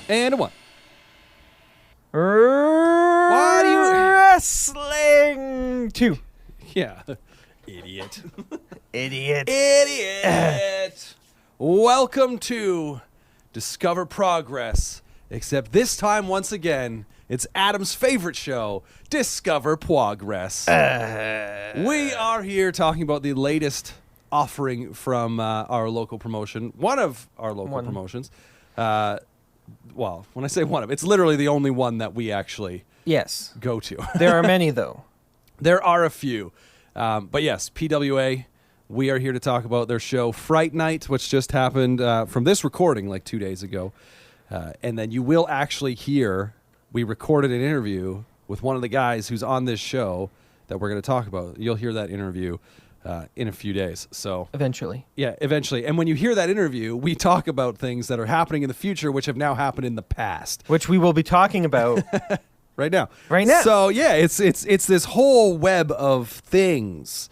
And a 1. Why do you... Wrestling 2. Yeah. Idiot. Idiot. Idiot. Welcome to Discover Progress. Except this time, once again, it's Adam's favorite show, Discover Progress. We are here talking about the latest offering from our local promotion, one of our local promotions. Well, when I say one of, it's literally the only one that we actually go to. There are many, though. There are a few. But yes, PWA, we are here to talk about their show Fright Night, which just happened from this recording like 2 days ago. And then you will actually hear, we recorded an interview with one of the guys who's on this show that we're going to talk about. You'll hear that interview in a few days. So Eventually. Yeah, eventually. And when you hear that interview, we talk about things that are happening in the future, which have now happened in the past. Which we will be talking about right now. Right now. So yeah, it's this whole web of things.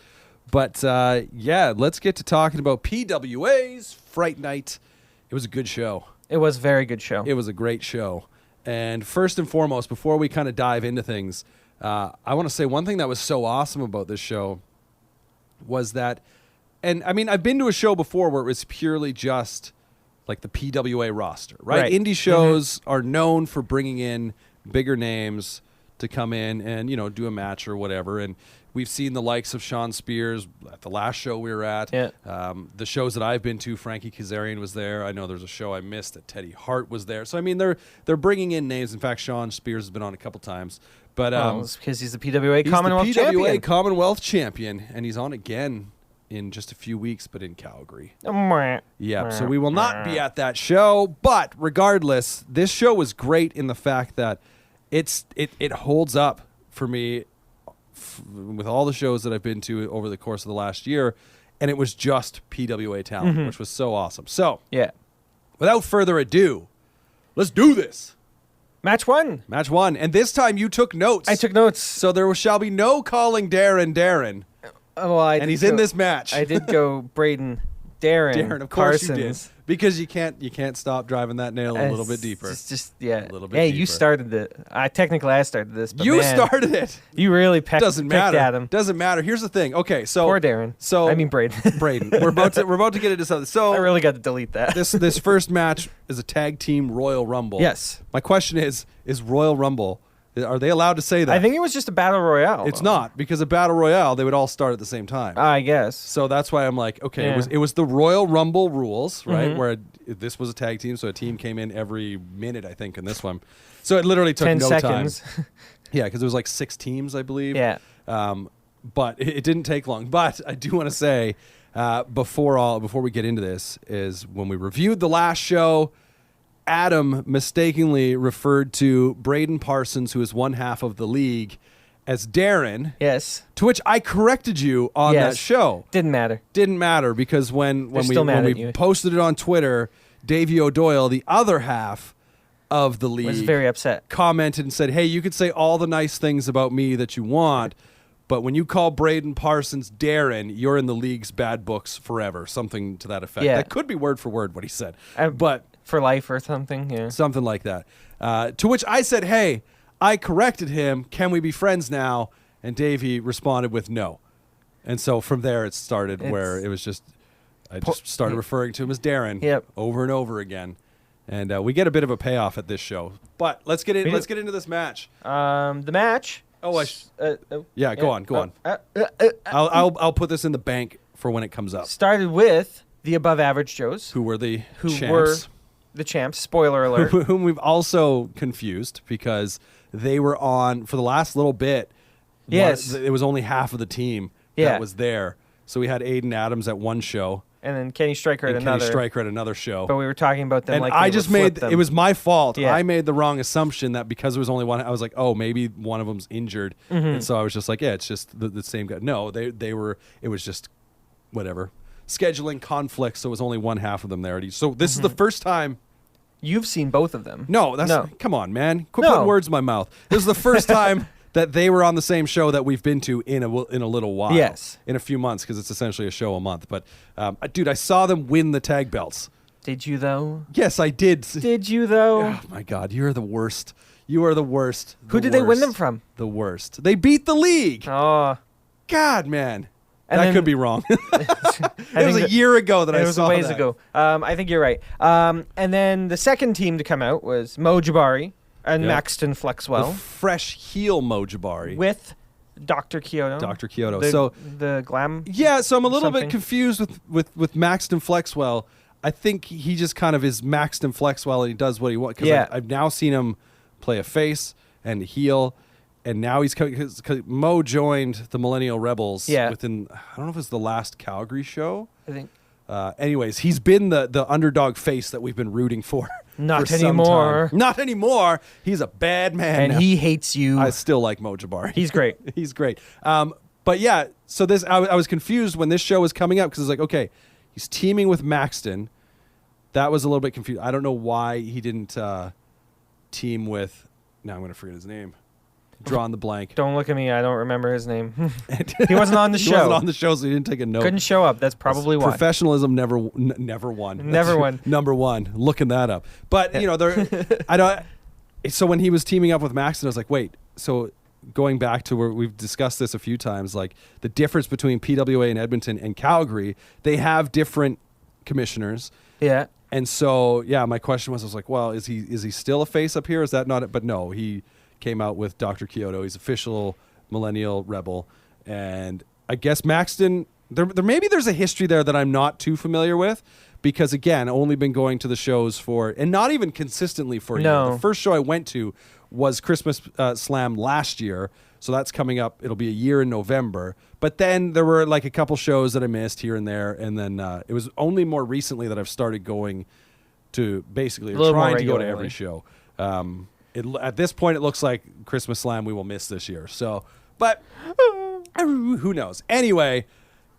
But yeah, let's get to talking about PWA's Fright Night. It was a good show. It was a very good show. It was a great show. And first and foremost, before we kind of dive into things, I want to say one thing that was so awesome about this show was that, and I mean, I've been to a show before where it was purely just like the PWA roster, right? Indie shows are known for bringing in bigger names to come in and, you know, do a match or whatever. And we've seen the likes of Sean Spears at the last show we were at. Yeah. The shows that I've been to, Frankie Kazarian was there. I know there's a show I missed that Teddy Hart was there. So, I mean, they're bringing in names. In fact, Sean Spears has been on a couple times. But it's because he's the PWA Commonwealth champion. He's the PWA Commonwealth champion, and he's on again in just a few weeks, but in Calgary. Yeah, so we will not be at that show. But regardless, this show was great in the fact that it holds up for me with all the shows that I've been to over the course of the last year, and it was just PWA talent, which was so awesome. So, yeah, without further ado, let's do this. Match 1. Match 1. And this time you took notes. I took notes. So there shall be no calling Darren. And he's in this match. I did go Braden, Darren, of course Parsons. you did. Because you can't stop driving that nail a little bit deeper. Just yeah. A little bit hey, deeper. You started it. I started this. But you man, started it. You really picked matter. at him. Doesn't matter. Here's the thing. Okay, so poor Darren. So I mean Braden. Braden. We're about to get into something. So I really got to delete that. This first match is a tag team Royal Rumble. Yes. My question is Royal Rumble, are they allowed to say that? I think it was just a battle royale. It's not, because a battle royale they would all start at the same time. I guess. So that's why I'm like, okay, it was the Royal Rumble rules, right? Mm-hmm. Where this was a tag team, so a team came in every minute, I think, in this one. So it literally took 10 no seconds. time. Yeah, because it was like 6 teams, I believe. Yeah. But it didn't take long. But I do want to say, before we get into this, is when we reviewed the last show, Adam mistakenly referred to Braden Parsons, who is one half of the league, as Darren. Yes. To which I corrected you on that show. Didn't matter. Didn't matter because when we posted it on Twitter, Davey O'Doyle, the other half of the league, was very upset. Commented and said, "Hey, you could say all the nice things about me that you want, but when you call Braden Parsons Darren, you're in the league's bad books forever." Something to that effect. Yeah. That could be word for word what he said. But for life or something, yeah. Something like that. To which I said, "Hey, I corrected him. Can we be friends now?" And Davey responded with no. And so from there it started where it was just, I just started referring to him as Darren over and over again. And we get a bit of a payoff at this show. But let's get into this match. The match. Go on. I'll put this in the bank for when it comes up. Started with the above average Joes. Who were the champs. Were the champs. Spoiler alert. Whom we've also confused because they were on for the last little bit. Yes. It was only half of the team that was there. So we had Aiden Adams at one show. And then Kenny Stryker at another show. But we were talking about them and like I just made them. It was my fault. Yeah. I made the wrong assumption that because there was only one, I was like, oh, maybe one of them's injured. Mm-hmm. And so I was just like, yeah, it's just the same guy. No, they were, it was just whatever. Scheduling conflicts, so it was only one half of them there. So this is the first time. You've seen both of them. No, come on, man. Quit putting words in my mouth. This is the first time that they were on the same show that we've been to in a little while. Yes. In a few months, because it's essentially a show a month. But, dude, I saw them win the tag belts. Did you though? Yes, I did. Did you though? Oh my God, you're the worst. You are the worst. Who did they win them from? The worst. They beat the league. Oh. God, man. And that then- could be wrong. It was a year ago that I saw that. It was a ways ago. I think you're right. And then the second team to come out was Mo Jabari and Yep. Maxton The Flexwell fresh heel Mo Jabari. with Dr. Kyoto. Dr. Kyoto. The glam. Yeah, so I'm a little something. bit confused with Maxton Flexwell. I think he just kind of is Maxton Flexwell and he does what he wants. Because Yeah. I've now seen him play a face and a heel, and now he's cause Mo joined the Millennial Rebels within, I don't know if it was the last Calgary show. I think. Anyways, he's been the underdog face that we've been rooting for. Not for some anymore. time. Not anymore. He's a bad man. And now. he hates you. I still like Mo Jabari. He's great. He's great. But yeah, so this I was confused when this show was coming up because it's like, okay, he's teaming with Maxton. That was a little bit confused. I don't know why he didn't team with. Now I'm going to forget his name. Drawing the blank. Don't look at me. I don't remember his name. He wasn't on the show. He wasn't on the show, so he didn't take a note. Couldn't show up. That's probably why. Professionalism never won. Never won. Number one. Looking that up. But you know, I don't. So when he was teaming up with Maxton, I was like, wait. So going back to where we've discussed this a few times, like the difference between PWA in Edmonton and Calgary, they have different commissioners. Yeah. And so, yeah, my question was, I was like, well, is he still a face up here? Is that not it? But no, he came out with Dr. Kyoto. He's official Millennial Rebel. And I guess Maxton, maybe there's a history there that I'm not too familiar with because, again, only been going to the shows for, and not even consistently for a year. The first show I went to was Christmas Slam last year. So that's coming up. It'll be a year in November. But then there were like a couple shows that I missed here and there. And then it was only more recently that I've started going to basically trying to go to every show. At this point, it looks like Christmas Slam we will miss this year. So, but who knows? Anyway,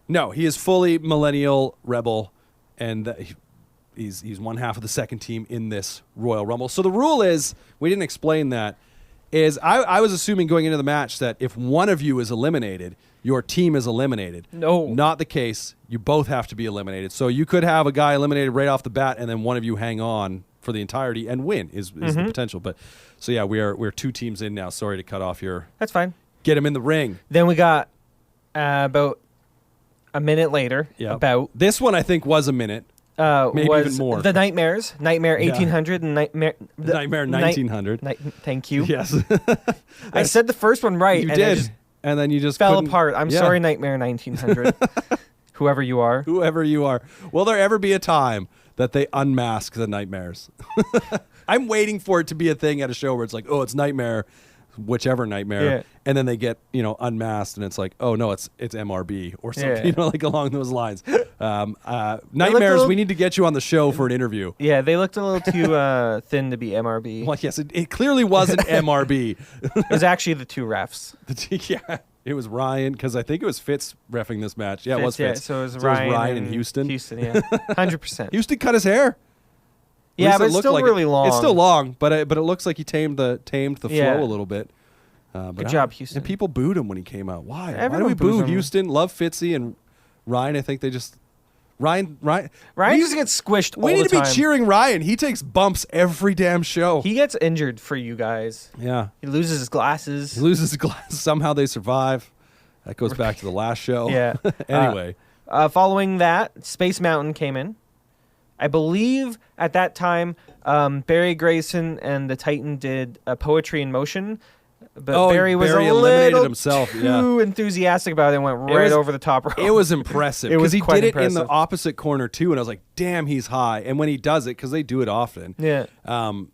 no, he is fully Millennial Rebel. And he's one half of the second team in this Royal Rumble. So the rule is, we didn't explain that, is I was assuming going into the match that if one of you is eliminated, your team is eliminated. No. Not the case. You both have to be eliminated. So you could have a guy eliminated right off the bat and then one of you hang on for the entirety and win is the potential. But so yeah, we're two teams in now. Sorry to cut off your... That's fine. Get him in the ring. Then we got about a minute later. Yeah. About this one I think was a minute. Maybe was even more. The Nightmares, Nightmare 1800 and Nightmare 1900. Thank you. Yes. I said the first one right. You and did. And then you just fell couldn't- apart. I'm Yeah. sorry, Nightmare 1900. Whoever you are. Whoever you are. Will there ever be a time that they unmask the Nightmares? I'm waiting for it to be a thing at a show where it's like, oh, it's Nightmare, whichever Nightmare. Yeah. And then they get, unmasked and it's like, oh, no, it's MRB or something, like along those lines. Nightmares, we need to get you on the show for an interview. Yeah, they looked a little too thin to be MRB. Well, yes, it clearly wasn't MRB. It was actually the two refs. Yeah. It was Ryan, because I think it was Fitz reffing this match. Yeah, it was Fitz. So it was Ryan and Houston. Houston, yeah. 100%. Houston cut his hair. Yeah, At but least it's still really long. It's still long, but it looks like he tamed the Yeah. flow a little bit. Good job, Houston. And people booed him when he came out. Why? Why do Everyone we boos boo him. Houston? Love Fitzy and Ryan. I think they just Ryan. Ryan we- just gets squished all We need the to time. be cheering Ryan. He takes bumps every damn show. He gets injured for you guys. Yeah. He loses his glasses. He loses his glasses. Somehow they survive. That goes back to the last show. Yeah. Anyway. Following that, Space Mountain came in. I believe at that time, Barry Grayson and the Titan did Poetry in Motion. But Barry was Barry a eliminated little himself, too enthusiastic about it and went right over the top rope. It was impressive. It was Because he quite did it in the impressive. opposite corner, too. And I was like, damn, he's high. And when he does it, because they do it often. Yeah. I'm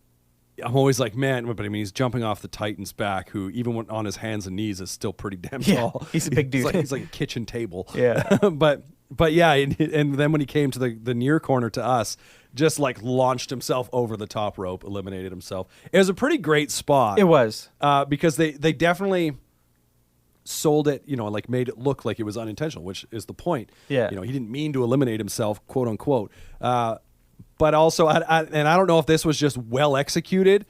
always like, man, but I mean, he's jumping off the Titan's back, who even when on his hands and knees is still pretty damn tall. He's a big dude. He's like a kitchen table. Yeah. but yeah, and then when he came to the near corner to us, just like launched himself over the top rope, eliminated himself. It was a pretty great spot. It was. Because they definitely sold it, like made it look like it was unintentional, which is the point. Yeah. He didn't mean to eliminate himself, quote unquote. But also, and I don't know if this was just well executed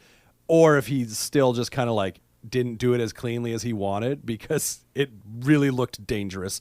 or if he still just kind of like didn't do it as cleanly as he wanted, because it really looked dangerous.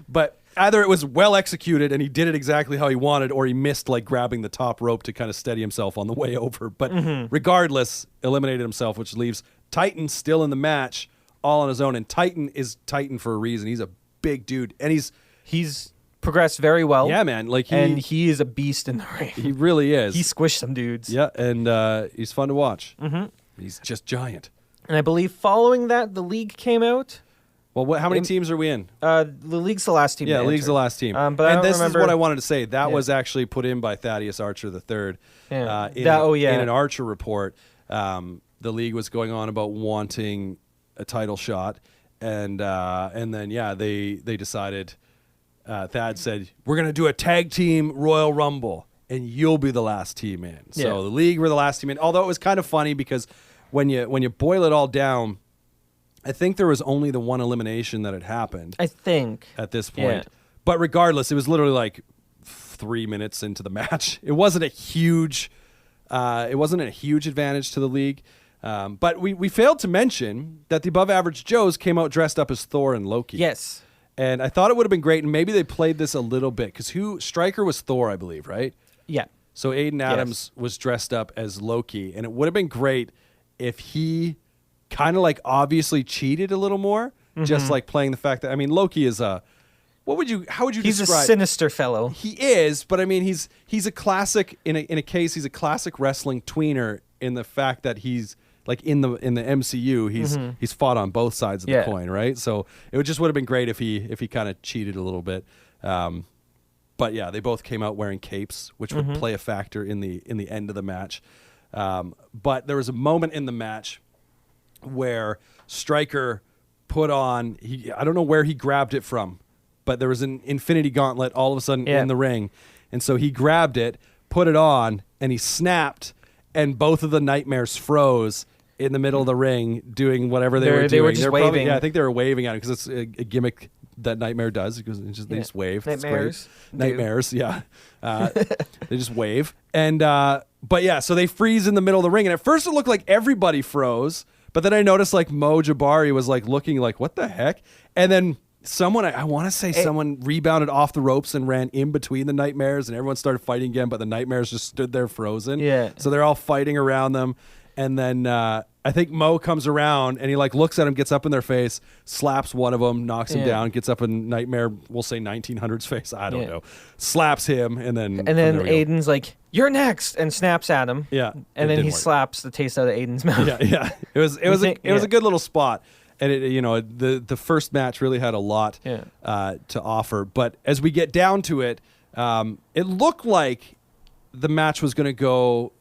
But either it was well executed and he did it exactly how he wanted, or he missed like grabbing the top rope to kind of steady himself on the way over. But regardless, eliminated himself, which leaves Titan still in the match all on his own. And Titan is Titan for a reason. He's a big dude, and he's progressed very well. Yeah, man. Like he is a beast in the ring. He really is. He squished some dudes. Yeah, and he's fun to watch. He's just giant. And I believe following that, the league came out. Well, how many teams are we in? The league's the last team. Yeah, the league's the last team. But I don't this remember. is what I wanted to say. That was actually put in by Thaddeus Archer III. Yeah. In an Archer report, the league was going on about wanting a title shot, and then they decided. Thad said, "We're gonna do a tag team Royal Rumble, and you'll be the last team in." So the league were the last team in. Although it was kind of funny because when you boil it all down, I think there was only the one elimination that had happened. I think at this point, but regardless, it was literally like 3 minutes into the match. It wasn't a huge advantage to the league. But we failed to mention that the Above Average Joes came out dressed up as Thor and Loki. Yes. And I thought it would have been great, and maybe they played this a little bit, because Stryker was Thor, I believe, right? Yeah. So Aiden Adams was dressed up as Loki, and it would have been great if he kind of like obviously cheated a little more, just like playing the fact that, I mean, Loki is how would you he's describe? A sinister fellow. He is, but I mean, he's a classic in a case. He's a classic wrestling tweener in the fact that he's like in the MCU. He's fought on both sides of the coin, right? So it would have been great if he kind of cheated a little bit. But yeah, they both came out wearing capes, which would play a factor in the end of the match. But there was a moment in the match where Stryker put on, I don't know where he grabbed it from, but there was an Infinity Gauntlet all of a sudden in the ring. And so he grabbed it, put it on, and he snapped, and both of the Nightmares froze in the middle of the ring doing whatever they were doing. They were just waving. I think they were waving at it because it's a gimmick that Nightmare does. Because they just wave. Nightmares. Nightmares, yeah. They just wave. And but yeah, so they freeze in the middle of the ring. And at first it looked like everybody froze. But then I noticed like Mo Jabari was like looking like, what the heck? And then someone, I want to say someone rebounded off the ropes and ran in between the Nightmares, and everyone started fighting again, but the Nightmares just stood there frozen. Yeah. So they're all fighting around them. And then I think Mo comes around and he like looks at him, gets up in their face, slaps one of them, knocks him down, gets up in Nightmare, we'll say 1900's face, I don't know, slaps him, and then Aiden's like, "You're next," and snaps at him. Yeah. And then he slaps the taste out of Aiden's mouth. Yeah. It was a good little spot. And the first match really had a lot to offer. But as we get down to it, it looked like the match was going to go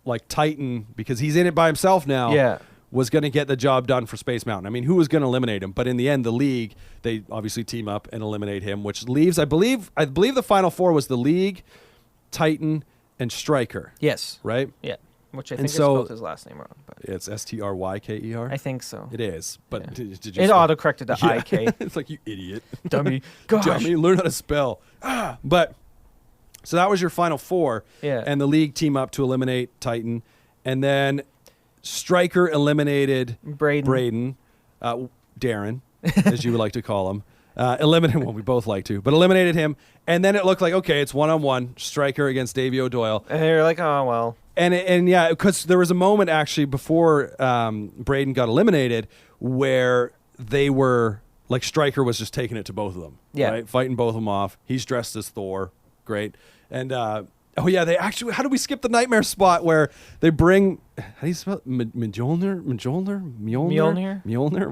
like Titan, because he's in it by himself now, was going to get the job done for Space Mountain. I mean, who was going to eliminate him? But in the end, the league, they obviously team up and eliminate him, which leaves, I believe the final four was the league, Titan, and Stryker. Yes. Right? Yeah. Which I think is spelled his last name wrong. But it's Stryker? I think so. It is. But did you it auto-corrected to IK. It's like, you idiot. Dummy. Gosh. Dummy, learn how to spell. But so that was your final four. Yeah. And the league team up to eliminate Titan. And then Stryker eliminated Braden, Darren, as you would like to call him. Eliminated, well, we both like to, but eliminated him. And then it looked like, okay, it's 1-on-1, Stryker against Davey O'Doyle. And they were like, oh, well. And yeah, because there was a moment actually before Braden got eliminated where they were, like, Stryker was just taking it to both of them. Yeah. Right? Fighting both of them off. He's dressed as Thor. Great. And, they actually, how do we skip the Nightmare spot where they bring, how do you spell it? Mjolnir,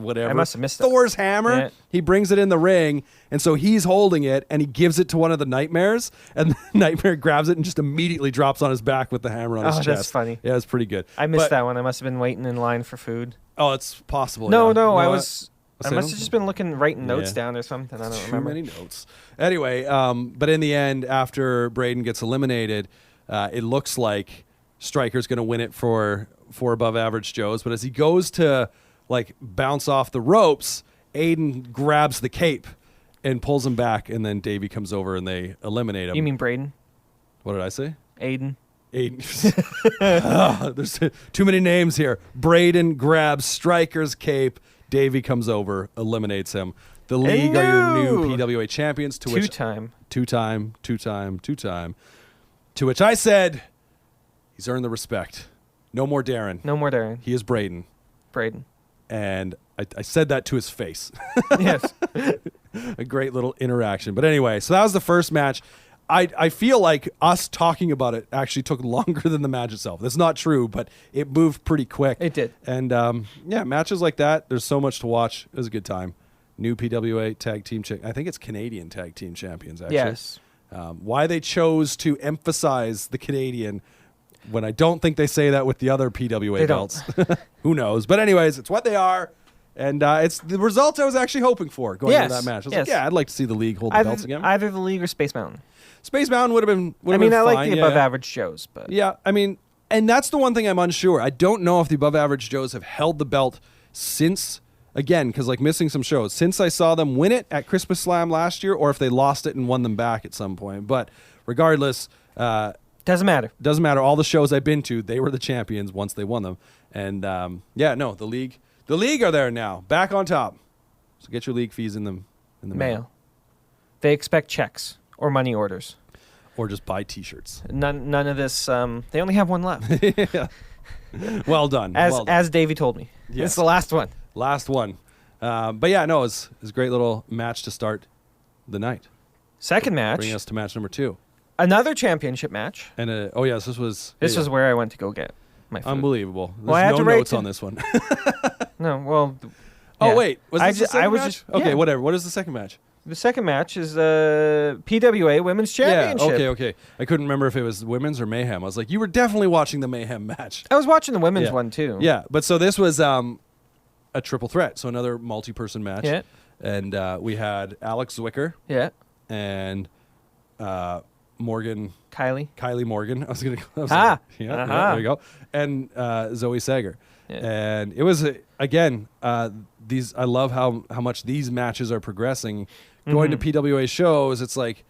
whatever. I must have missed it. Thor's hammer. Yeah. He brings it in the ring, and so he's holding it, and he gives it to one of the Nightmares, and the Nightmare grabs it and just immediately drops on his back with the hammer on his chest. That's funny. Yeah, it's pretty good. I missed that one. I must have been waiting in line for food. Oh, it's possible. No, yeah. I must have just been writing notes down or something. I don't remember. Too many notes. Anyway, but in the end, after Braden gets eliminated, it looks like Stryker's going to win it for Above Average Joes. But as he goes to like bounce off the ropes, Aiden grabs the cape and pulls him back, and then Davey comes over and they eliminate him. You mean Braden? What did I say? Aiden. There's too many names here. Braden grabs Stryker's cape. Davey comes over, eliminates him. The League are your new new PWA champions. To which Two-time. two-time. To which I said, he's earned the respect. No more Darren. No more Darren. He is Braden. Braden. And I said that to his face. Yes. A great little interaction. But anyway, so that was the first match. I feel like us talking about it actually took longer than the match itself. That's not true, but it moved pretty quick. It did. And matches like that, there's so much to watch. It was a good time. New PWA tag team, I think it's Canadian tag team champions, actually. Yes. Why they chose to emphasize the Canadian when I don't think they say that with the other PWA They belts. Who knows? But anyways, it's what they are. And it's the result I was actually hoping for going into that match. I was like, yeah, I'd like to see the League hold the belts again. Either the League or Space Mountain. Space Mountain would have been I mean, I fine, like the above average Joes, but yeah, I mean, and that's the one thing I'm unsure. I don't know if the above average Joes have held the belt since, again, because like missing some shows, since I saw them win it at Christmas Slam last year, or if they lost it and won them back at some point. But regardless, doesn't matter. Doesn't matter. All the shows I've been to, they were the champions once they won them. And the League are there now, back on top. So get your League fees in the mail. They expect checks or money orders, or just buy T-shirts. None of this. They only have one left. Yeah. Well done. As Davey told me. Yes. It's the last one. Last one. But yeah, no, it was a great little match to start the night. Second match. Bringing us to match number 2. Another championship match. And yes, this was where I went to go get my food. Unbelievable. There's Well, I had no to rate notes on this one. No, well. Oh yeah. wait, was this the second match? just Okay, yeah. whatever. What is the second match? The second match is PWA Women's Championship. Yeah, okay. I couldn't remember if it was women's or Mayhem. I was like, you were definitely watching the Mayhem match. I was watching the women's one too. Yeah, but so this was a triple threat, so another multi-person match. Yeah. And we had Alex Zwicker. Yeah. And Morgan. Kylie Morgan. I was there you go. And Zoe Sager. Yeah. And it was again these. I love how much these matches are progressing. Going to PWA shows, it's like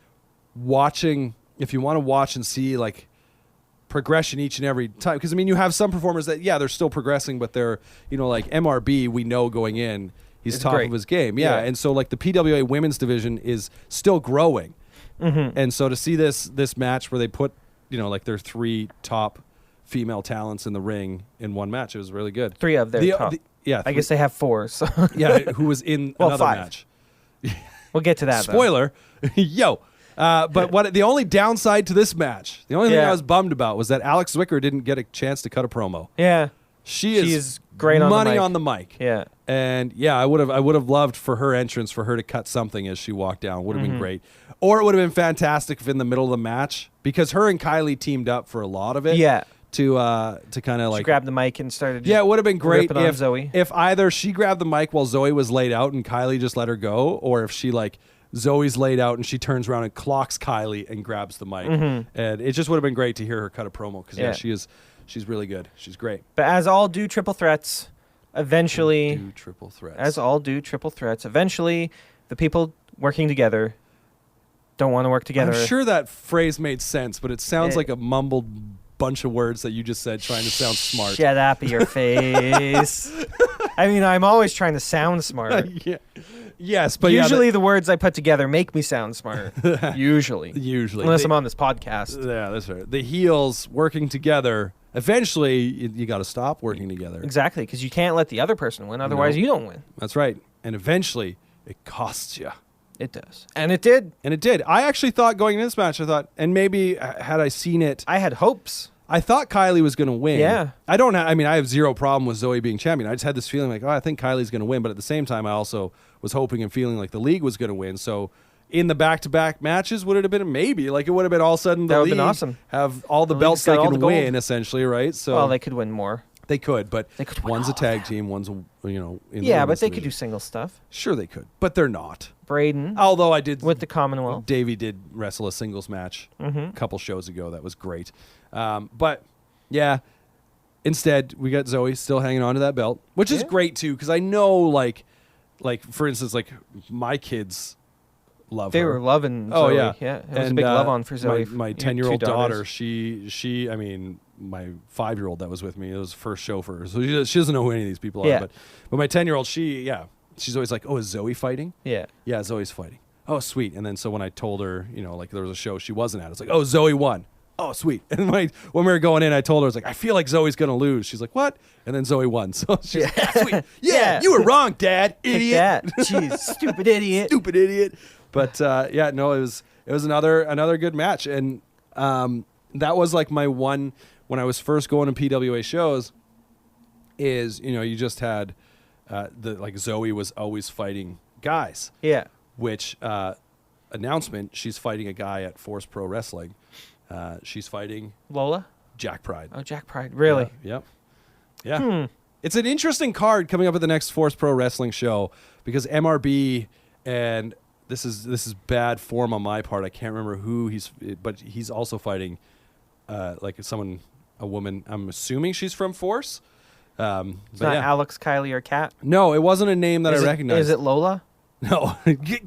watching. If you want to watch and see like progression each and every time, because I mean you have some performers that they're still progressing, but they're like MRB. We know going in he's top of his game. Yeah, and so like the PWA women's division is still growing. And so to see this match where they put like their 3 top female talents in the ring in one match, it was really good. 3 of their top. I guess they have 4. So yeah, who was in another 5. match. We'll get to that. Spoiler, yo. But the only downside to this match, the only thing I was bummed about was that Alex Zwicker didn't get a chance to cut a promo. Yeah, she is great on the mic. Yeah, and I would have loved for her entrance for her to cut something as she walked down. Would have been great. Or it would have been fantastic if in the middle of the match, because her and Kylie teamed up for a lot of it. Yeah. To kind of like she grabbed the mic and started. Yeah, it would have been great if Zoe. If either she grabbed the mic while Zoe was laid out and Kylie just let her go, or if she Zoe's laid out and she turns around and clocks Kylie and grabs the mic. And it just would have been great to hear her cut a promo, because she's really good. She's great. But as all do triple threats, eventually, the people working together don't want to work together. I'm sure that phrase made sense, but it sounds like a mumbled bunch of words that you just said trying to sound smart. Shut up, your face. I mean, I'm always trying to sound smart. Yeah. Yes, but usually the words I put together make me sound smart. Usually. Unless I'm on this podcast. Yeah, that's right. The heels working together, eventually you got to stop working together. Exactly, because you can't let the other person win, otherwise you don't win. That's right. And eventually it costs you. It does. And it did. I actually thought going into this match, and maybe had I seen it, I had hopes. I thought Kylie was going to win. Yeah. I have zero problem with Zoe being champion. I just had this feeling like, I think Kylie's going to win. But at the same time, I also was hoping and feeling like the League was going to win. So in the back-to-back matches, would it have been maybe? Like it would have been all of a sudden the League awesome. Have all the belts they can win, essentially, right? So well, they could win more. They could, but one's a tag team, one's in but they could do single stuff. Sure they could, but they're not. Braden. Although I did with the Commonwealth. Davey did wrestle a singles match a couple shows ago. That was great. But yeah, instead we got Zoe still hanging on to that belt, which is great too, because I know like for instance, like my kids love her. They were loving Zoe. Oh yeah. It was a big love on for Zoe. My 10-year-old daughter, she I mean, my 5-year-old that was with me, it was the first show for her. So she doesn't know who any of these people are, but my 10-year-old, she she's always like, "Oh, is Zoe fighting?" Yeah. Yeah, Zoe's fighting. Oh, sweet. And then so when I told her, like there was a show she wasn't at, it's like, "Oh, Zoe won." Oh, sweet. And when we were going in, I told her, I was like, "I feel like Zoe's gonna lose." She's like, "What?" And then Zoe won. So she's like, "Yeah, sweet. Yeah, you were wrong, Dad, idiot." Take that. Jeez, stupid idiot. Stupid idiot. But it was another good match, and that was like my one when I was first going to PWA shows. Is you just had Zoe was always fighting guys. Yeah. Which announcement? She's fighting a guy at Force Pro Wrestling. She's fighting Lola? Jack Pride. Oh, Jack Pride. Really? Yep. Yeah. It's an interesting card coming up at the next Force Pro Wrestling show because MRB, and this is bad form on my part. I can't remember who but he's also fighting a woman. I'm assuming she's from Force. It's not Alex, Kylie, or Kat? No, it wasn't a name that I recognized. Is it Lola? No.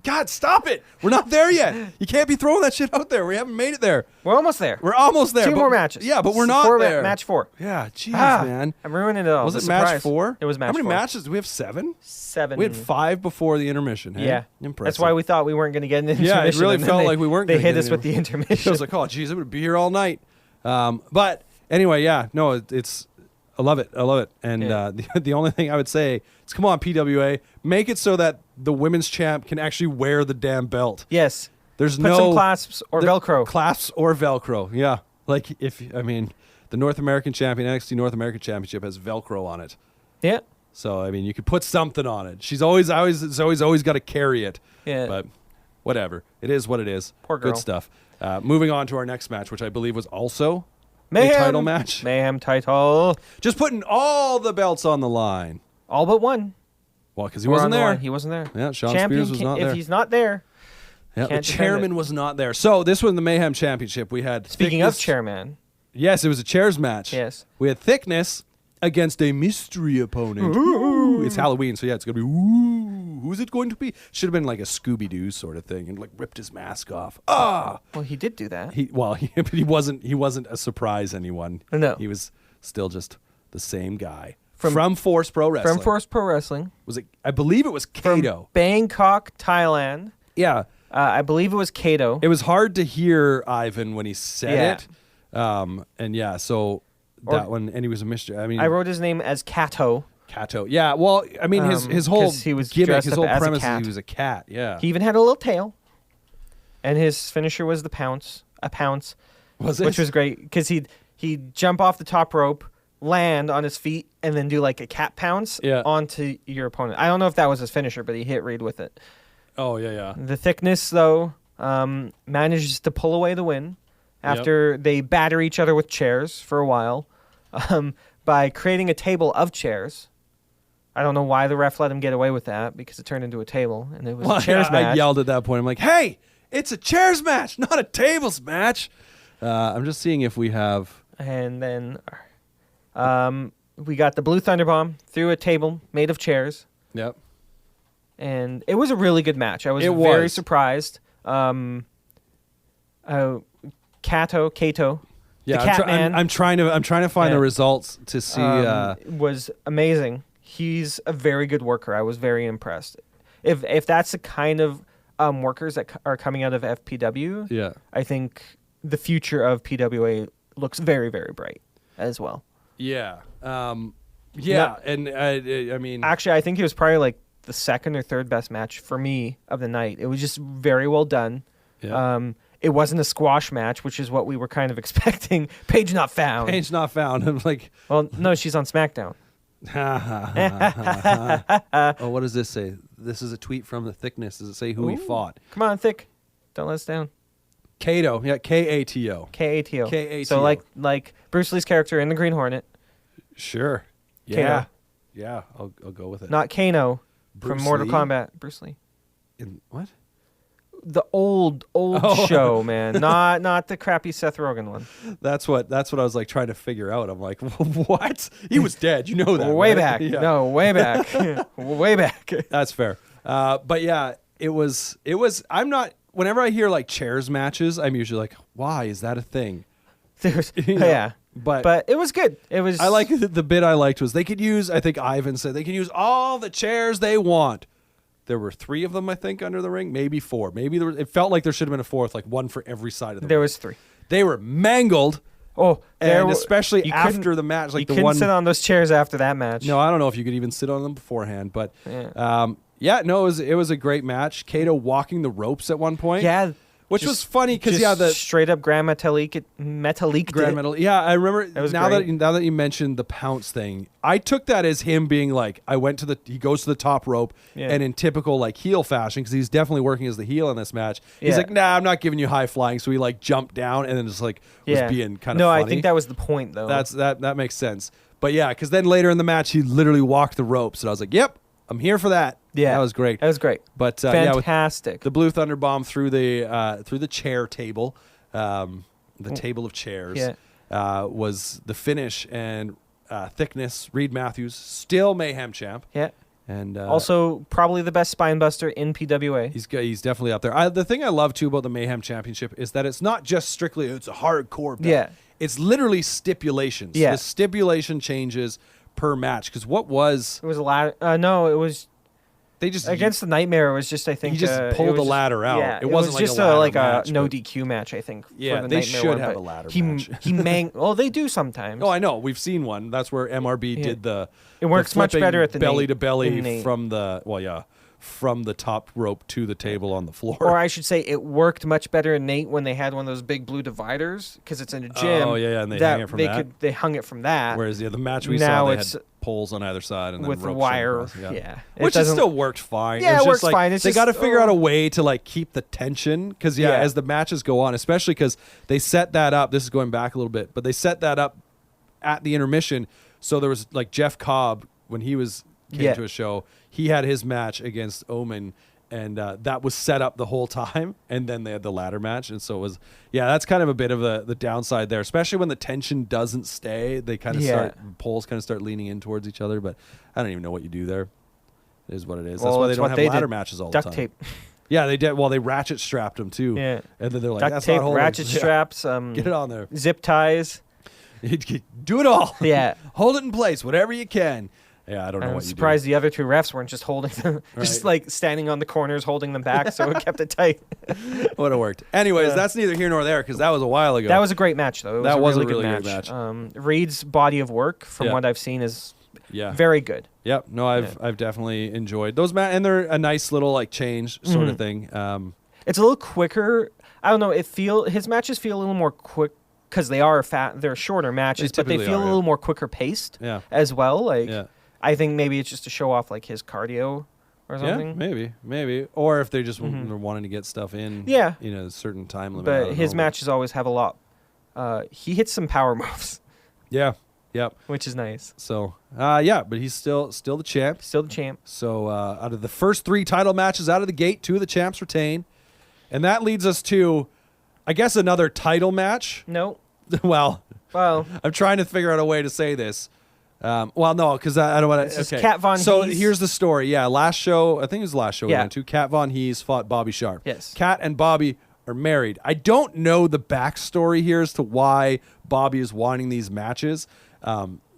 God, stop it. We're not there yet. You can't be throwing that shit out there. We haven't made it there. We're almost there. We're almost there. Two more matches. Yeah, but we're not there. Match 4. Yeah, jeez, man. I'm ruining it all. Was it match 4? It was match 4. How many matches? Do we have 7? 7. We had 5 before the intermission. Hey? Yeah. Impressive. That's why we thought we weren't going to get an intermission. Yeah, it really felt like we weren't They going to hit us with the intermission. I was like, oh, geez, I'm going to be here all night. But anyway, yeah, no, it's... I love it. And the only thing I would say is, come on, PWA, make it so that the women's champ can actually wear the damn belt. Yes. There's Put some clasps or Velcro. Clasps or Velcro, yeah. Like, the North American champion, NXT North American Championship has Velcro on it. Yeah. So, you could put something on it. Zoe's always got to carry it. Yeah. But whatever. It is what it is. Poor girl. Good stuff. Moving on to our next match, which I believe was also... Mayhem. A title match. Mayhem title. Just putting all the belts on the line. All but one. Well, because he wasn't there. He wasn't there. Yeah, Sean Champion Spears was not there. If he's not there, yeah, the chairman was not there. So this was the Mayhem Championship. We had Speaking of chairman. Yes, it was a chairs match. Yes. We had Thickness against a mystery opponent. Ooh. It's Halloween, so yeah, it's going to be, ooh, who's it going to be? Should have been like a Scooby-Doo sort of thing and like ripped his mask off. Ah! Well, he did do that. But he wasn't a surprise anyone. No. He was still just the same guy. From Force Pro Wrestling. From Force Pro Wrestling. Was it? I believe it was Kato. From Bangkok, Thailand. Yeah. I believe it was Kato. It was hard to hear Ivan when he said it. And yeah, so that one, and he was a mystery. I wrote his name as Kato. Kato. Yeah, well, his whole gimmick, his whole premise is he was a cat. Yeah. He even had a little tail. And his finisher was the pounce. A pounce. Was it? Which was great because he'd jump off the top rope, land on his feet, and then do like a cat pounce onto your opponent. I don't know if that was his finisher, but he hit Reed with it. Oh, yeah. The Thickness, though, manages to pull away the win after they batter each other with chairs for a while by creating a table of chairs. I don't know why the ref let him get away with that because it turned into a table and it was a chairs match. I yelled at that point. I'm like, hey, it's a chairs match, not a tables match. I'm just seeing if we have... And then we got the Blue Thunder Bomb through a table made of chairs. Yep. And it was a really good match. I was very surprised. Kato, yeah, the Catman. I'm trying to find the results to see. Was amazing. He's a very good worker. I was very impressed. If that's the kind of workers that are coming out of FPW, I think the future of PWA looks very, very bright as well. Yeah. And I mean... Actually, I think it was probably like the second or third best match for me of the night. It was just very well done. Yeah. It wasn't a squash match, which is what we were kind of expecting. Paige not found. I'm like... Well, no, she's on SmackDown. Oh, what does this say? This is a tweet from the Thickness. Does it say who he fought? Come on, Thick. Don't let us down. Kato. Yeah, Kato. Kato. So like Bruce Lee's character in the Green Hornet. Sure. Yeah. Kano. Yeah, I'll go with it. Not Kano Bruce from Mortal Lee? Kombat. Bruce Lee. In what? The old show, man. Not the crappy Seth Rogen one. That's what I was like trying to figure out. I'm like, what? He was dead. You know that. Way right? back. Yeah. No, way back. Way back. That's fair. But yeah, it was I'm not whenever I hear like chairs matches, I'm usually like, why is that a thing? Yeah. But it was good. It was. I like the bit I liked was they could use. I think Ivan said they can use all the chairs they want. there were 3 of them, I think, under the ring, maybe 4. Maybe it felt like there should have been a 4th, like one for every side of the ring. There was 3. They were mangled. Oh, and especially after the match, like you the couldn't one. sit on those chairs after that match. No, I don't know if you could even sit on them beforehand, but Yeah. no, it was a great match. Kato walking the ropes at one point. Yeah. Which was funny because the straight up Grand Metalik Grand Metal. Yeah, I remember now great. that you mentioned the pounce thing, I took that as him being like, he goes to the top rope, and in typical like heel fashion, because he's definitely working as the heel in this match. He's like, nah, I'm not giving you high flying, so he like jumped down and then just like was being kind of funny. I think that was the point though. That makes sense. But yeah, because then later in the match he literally walked the ropes, and I was like, yep, I'm here for that. Yeah, that was great. That was great. But fantastic. The Blue Thunder Bomb through the chair table, the table of chairs, was the finish, and Thickness, Reed Matthews, still Mayhem champ. Yeah. And also probably the best spine buster in PWA. He's definitely up there. The thing I love too about the Mayhem Championship is that it's not just strictly it's a hardcore belt. Yeah. It's literally stipulations. Yeah. The stipulation changes per match, because what was it was a ladder. No, it was they just against the Nightmare. It was just, I think he just pulled the ladder out. Yeah, it wasn't was just like a a no DQ match. I think. Yeah, for the they Nightmare should one, have but a ladder match. Well, they do sometimes. Oh, I know. We've seen one. That's where MRB did the. It works much better at the belly Nate, to belly from the top rope to the table on the floor. Or I should say, it worked much better in Nate when they had one of those big blue dividers, because it's in a gym. Oh yeah, and they hang it from that. They hung it from that. Whereas the match we now saw, they had poles on either side and then with the ropes wire. across. Yeah, which it still worked fine. Yeah, it works like, fine. It's they just, got to figure out a way to like keep the tension, because as the matches go on, especially because they set that up. This is going back a little bit, but they set that up at the intermission. So there was like Jeff Cobb when he came to a show. He had his match against Omen. And that was set up the whole time, and then they had the ladder match, and so it was, that's kind of a bit of the downside there, especially when the tension doesn't stay. They kind of poles kind of start leaning in towards each other, but I don't even know what you do there. It is what it is. That's why they don't have ladder matches all the time. Duct tape. Yeah, they did. Well, they ratchet strapped them too. Yeah, and then they're like, duct tape, ratchet straps, get it on there, zip ties, do it all. Yeah, hold it in place, whatever you can. Yeah, I don't know what you do. I'm surprised the other 2 refs weren't just holding them, just like standing on the corners holding them back, so it kept it tight. Would have worked. Anyways, that's neither here nor there, because that was a while ago. That was a great match, though. That was a really good match. Reed's body of work, from what I've seen, is very good. Yep. No, I've definitely enjoyed those and they're a nice little like change sort of thing. It's a little quicker. I don't know. His matches feel a little more quick, because they are they're shorter matches, but they feel a little more quicker paced as well. Like. Yeah. I think maybe it's just to show off like his cardio or something. Yeah, maybe. Or if they just they're wanting to get stuff in in a certain time limit. But his matches always have a lot. He hits some power moves. Yeah. Yep. Which is nice. So, but he's still the champ. Still the champ. So, out of the first 3 title matches out of the gate, 2 of the champs retain. And that leads us to, I guess, another title match. No. Well, I'm trying to figure out a way to say this. No, because I don't want to. Okay. Kat Von so Hees. Here's the story. Yeah, last show, I think it was the last show we went to. Kat Von Hees fought Bobby Sharp. Yes. Kat and Bobby are married. I don't know the backstory here as to why Bobby is wanting these matches.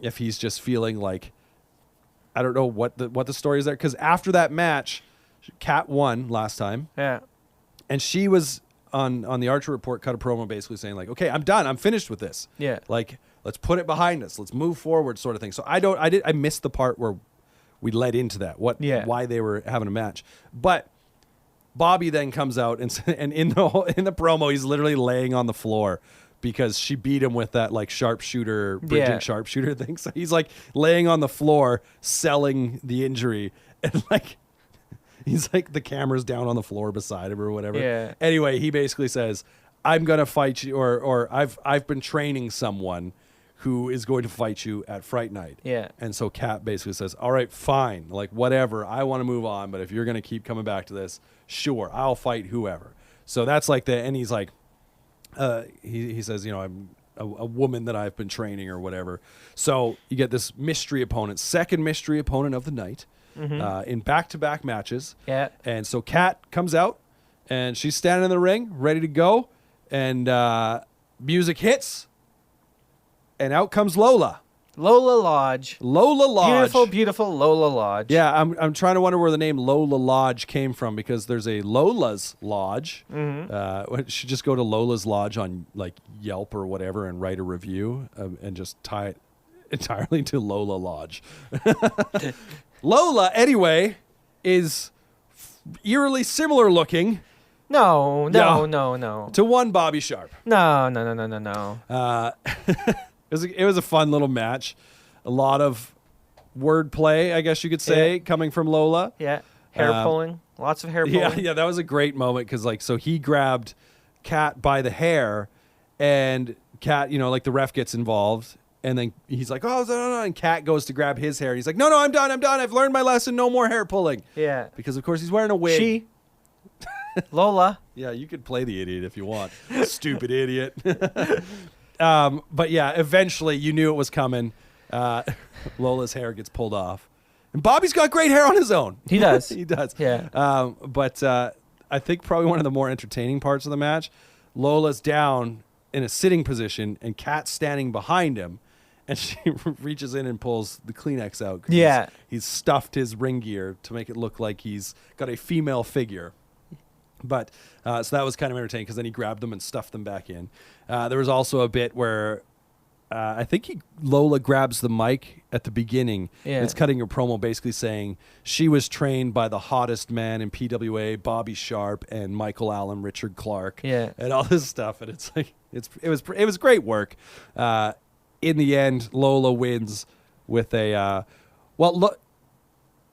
If he's just feeling like, I don't know what the story is there. Because after that match, Kat won last time. Yeah. And she was on the Archer Report, cut a promo basically saying like, okay, I'm done. I'm finished with this. Yeah. Like, let's put it behind us. Let's move forward, sort of thing. So I missed the part where we led into that. Why they were having a match. But Bobby then comes out and in the promo, he's literally laying on the floor because she beat him with that like bridging sharpshooter thing. So he's like laying on the floor, selling the injury, and like he's like the camera's down on the floor beside him or whatever. Yeah. Anyway, he basically says, I'm gonna fight you, or I've been training someone who is going to fight you at Fright Night. Yeah. And so Kat basically says, all right, fine, like whatever, I want to move on, but if you're gonna keep coming back to this, sure, I'll fight whoever. So that's like and he's like, he says, I'm a woman that I've been training or whatever. So you get this mystery opponent, second mystery opponent of the night, in back-to-back matches. Yeah. And so Kat comes out, and she's standing in the ring, ready to go, and music hits, and out comes Lola. Lola Lodge. Lola Lodge. Beautiful, beautiful Lola Lodge. Yeah, I'm trying to wonder where the name Lola Lodge came from because there's a Lola's Lodge. Mm-hmm. Should just go to Lola's Lodge on like Yelp or whatever and write a review and just tie it entirely to Lola Lodge. Lola, anyway, is eerily similar looking. No. To one Bobby Sharp. No. It was a fun little match. A lot of wordplay, I guess you could say, coming from Lola. Yeah. Hair pulling. Lots of hair pulling. Yeah, that was a great moment because, like, so he grabbed Kat by the hair, and Kat, like the ref gets involved, and then he's like, oh, no, and Kat goes to grab his hair, and he's like, no, I'm done. I've learned my lesson. No more hair pulling. Yeah. Because, of course, he's wearing a wig. Lola. Yeah, you could play the idiot if you want. Stupid idiot. But yeah, eventually you knew it was coming. Lola's hair gets pulled off. And Bobby's got great hair on his own. He does. He does. Yeah. But I think probably one of the more entertaining parts of the match, Lola's down in a sitting position and Kat's standing behind him. And she reaches in and pulls the Kleenex out. Yeah. He's stuffed his ring gear to make it look like he's got a female figure. But so that was kind of entertaining because then he grabbed them and stuffed them back in. There was also a bit where I think Lola grabs the mic at the beginning. Yeah. It's cutting her promo basically saying she was trained by the hottest man in PWA, Bobby Sharp, and Michael Allen, Richard Clark, and all this stuff. And it's like it was great work. In the end, Lola wins with a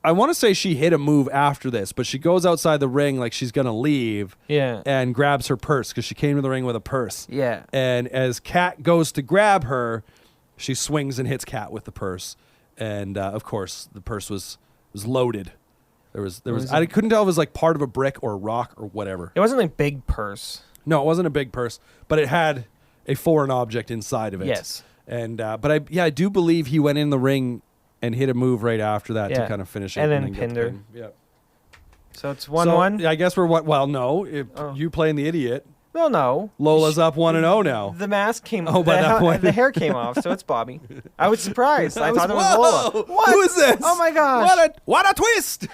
I want to say she hit a move after this, but she goes outside the ring like she's going to leave and grabs her purse because she came to the ring with a purse. Yeah. And as Kat goes to grab her, she swings and hits Kat with the purse. And, of course, the purse was loaded. There was I couldn't tell if it was like part of a brick or a rock or whatever. It wasn't a big purse. No, it wasn't a big purse, but it had a foreign object inside of it. Yes. And but I do believe he went in the ring and hit a move right after that to kind of finish it. And then pinned her. Yeah. So it's 1-1? I guess we're well, no. You playing the idiot. Well, no. Lola's up 1-0 now. The mask came off. By that point. The hair came off, so it's Bobby. I was surprised. I thought it was Lola. What? Who is this? Oh, my gosh. What a twist.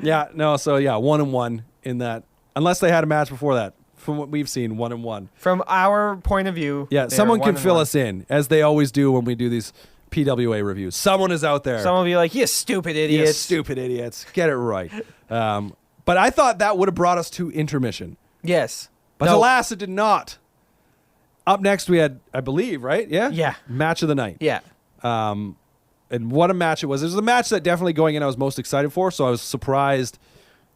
Yeah, no, so 1-1 in that. Unless they had a match before that. From what we've seen, 1-1. From our point of view. Yeah, someone can fill us in, as they always do when we do these PWA reviews. Someone is out there. Someone will be like, you stupid idiots. You stupid idiots. Get it right. But I thought that would have brought us to intermission. Yes. But alas, it did not. Up next, we had, I believe, right? Yeah? Yeah. Match of the night. Yeah. And what a match it was. It was the match that definitely going in I was most excited for, so I was surprised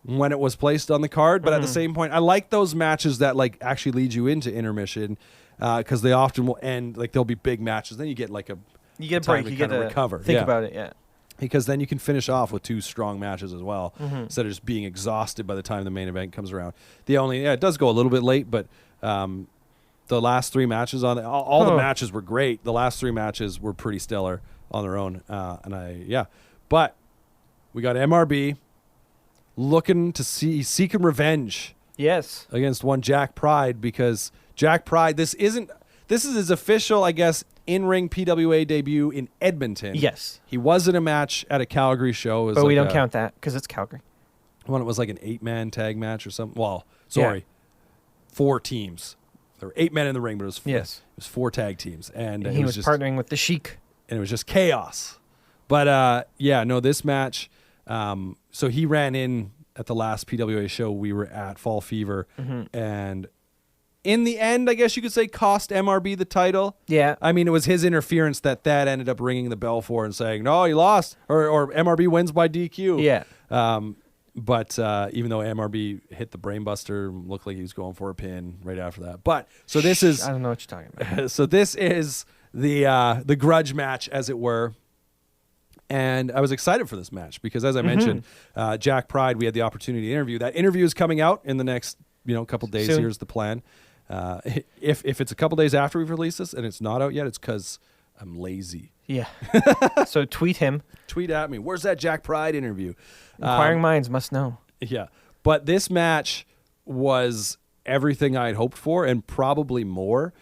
when it was placed on the card. But at the same point, I like those matches that like actually lead you into intermission because they often will end, like there'll be big matches. Then you get like a break. You get to recover. Think about it, yeah. Because then you can finish off with two strong matches as well, instead of just being exhausted by the time the main event comes around. It does go a little bit late, but the last three matches on all the matches were great. The last three matches were pretty stellar on their own, But we got MRB looking to seeking revenge. Yes, against one Jack Pride because Jack Pride. This is his official, I guess, in-ring PWA debut in Edmonton. Yes. He was in a match at a Calgary show. But we don't count that because it's Calgary. When it was like an 8-man tag match or something. Well, sorry. 4 teams. There were 8 men in the ring, but it was 4 tag teams. And he was just partnering with the Sheik. And it was just chaos. But, this match, so he ran in at the last PWA show we were at, Fall Fever, and in the end, I guess you could say, cost MRB the title. Yeah. I mean, it was his interference that ended up ringing the bell for and saying, no, he lost, or MRB wins by DQ. Yeah. But even though MRB hit the brainbuster, looked like he was going for a pin right after that. But so this is, I don't know what you're talking about. So this is the grudge match, as it were. And I was excited for this match because, as I mentioned, Jack Pride, we had the opportunity to interview. That interview is coming out in the next couple days. Soon. Here's the plan. If it's a couple days after we've released this and it's not out yet, it's because I'm lazy. Yeah. So tweet him. Tweet at me. Where's that Jack Pride interview? Inquiring minds must know. Yeah. But this match was everything I had hoped for and probably more.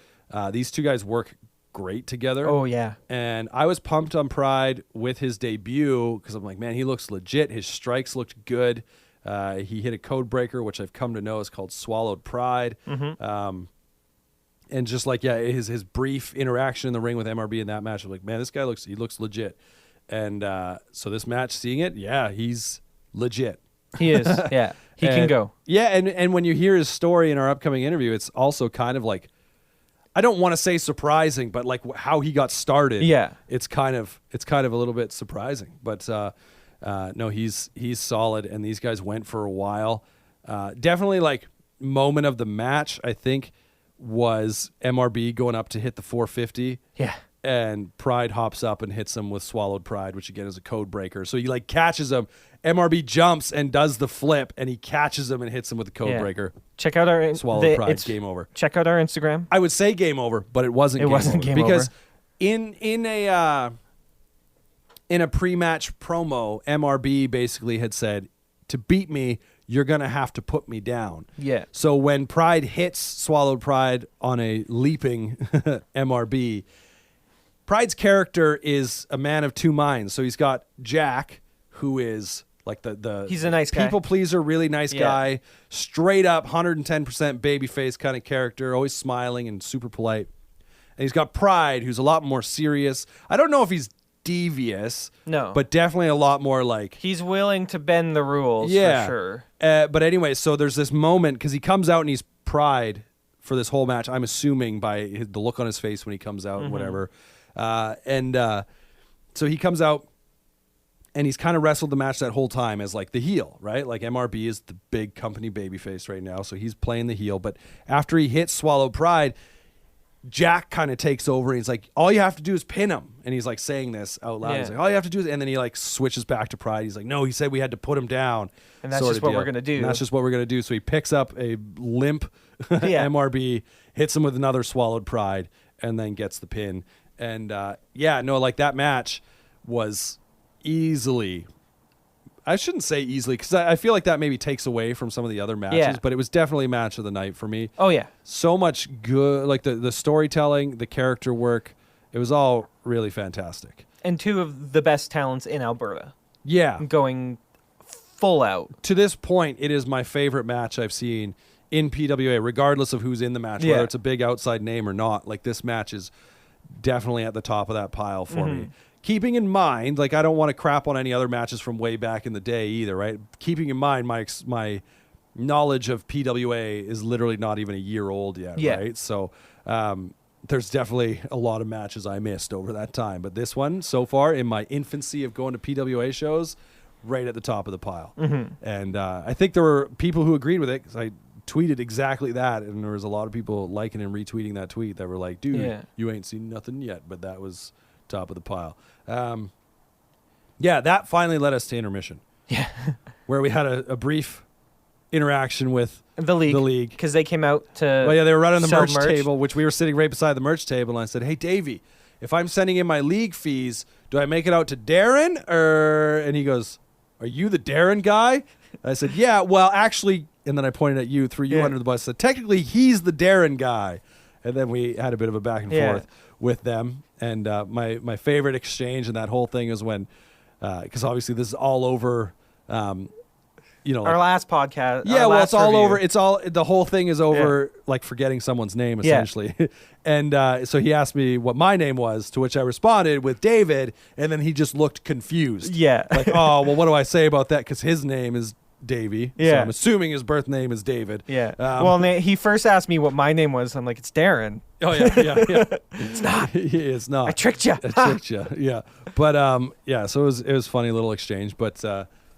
These two guys work great together. Oh, yeah. And I was pumped on Pride with his debut because I'm like, man, he looks legit. His strikes looked good. He hit a code breaker, which I've come to know is called Swallowed Pride. Mm-hmm. And just like, yeah, his brief interaction in the ring with MRB in that match, I'm like, man, this guy looks legit. And so this match, seeing it, yeah, he's legit. He is, yeah. He can go. Yeah, and when you hear his story in our upcoming interview, it's also kind of like, I don't want to say surprising, but like how he got started. Yeah. It's kind of a little bit surprising. But no, he's solid, and these guys went for a while. Definitely like moment of the match, I think, was MRB going up to hit the 450. Yeah. And Pride hops up and hits him with Swallowed Pride, which again is a code breaker. So he like catches him. MRB jumps and does the flip, and he catches him and hits him with the code breaker. Check out our Swallowed Pride. Game over. Check out our Instagram. I would say game over, but it wasn't. It wasn't game over because in a pre-match promo, MRB basically had said, to beat me, you're gonna have to put me down. Yeah. So when Pride hits Swallowed Pride on a leaping MRB. Pride's character is a man of two minds. So he's got Jack, who is like the he's a nice guy. People pleaser, really nice guy, straight up 110% babyface kind of character, always smiling and super polite. And he's got Pride, who's a lot more serious. I don't know if he's devious, no, but definitely a lot more like he's willing to bend the rules. For sure. But anyway, so there's this moment because he comes out and he's Pride for this whole match. I'm assuming by the look on his face when he comes out, whatever. So he comes out and he's kind of wrestled the match that whole time as like the heel, right? Like MRB is the big company babyface right now. So he's playing the heel. But after he hits Swallow Pride, Jack kind of takes over and he's like, all you have to do is pin him. And he's like saying this out loud. He's like, all you have to do is, and then he like switches back to Pride. He's like, no, he said we had to put him down. And that's just what we're going to do. And that's just what we're going to do. So he picks up a limp MRB, hits him with another Swallowed Pride, and then gets the pin. And like that match was easily, I shouldn't say easily, because I feel like that maybe takes away from some of the other matches, but it was definitely match of the night for me. Oh, yeah. So much good, like the storytelling, the character work, it was all really fantastic. And two of the best talents in Alberta. Yeah. Going full out. To this point, it is my favorite match I've seen in PWA, regardless of who's in the match, whether it's a big outside name or not. Like this match is definitely at the top of that pile for me. Keeping in mind, like I don't want to crap on any other matches from way back in the day either, right? Keeping in mind my knowledge of PWA is literally not even a year old yet, right? So there's definitely a lot of matches I missed over that time. But this one, so far, in my infancy of going to PWA shows, right at the top of the pile. And I think there were people who agreed with it because I tweeted exactly that, and there was a lot of people liking and retweeting that tweet that were like, dude, you ain't seen nothing yet, but that was top of the pile. That finally led us to intermission, where we had a brief interaction with the league because they came out to they were right on the merch table, which we were sitting right beside the merch table, and I said, hey Davey, if I'm sending in my league fees, do I make it out to Darren and he goes, are you the Darren guy? I said, yeah, well, actually, and then I pointed at you, threw you under the bus, said, technically, he's the Darren guy. And then we had a bit of a back and forth with them. And my favorite exchange in that whole thing is when, because obviously this is all over, our last podcast. Yeah, well, it's all over. It's all, the whole thing is over, like forgetting someone's name, essentially. And so he asked me what my name was, to which I responded with David. And then he just looked confused. Yeah. Like, oh, well, what do I say about that? Because his name is Davey. Yeah. So I'm assuming his birth name is David. Yeah. Well, he first asked me what my name was. I'm like, it's Darren. Oh, yeah. It's not. It's not. I tricked you. I tricked you. Yeah. But, so it was funny little exchange. But,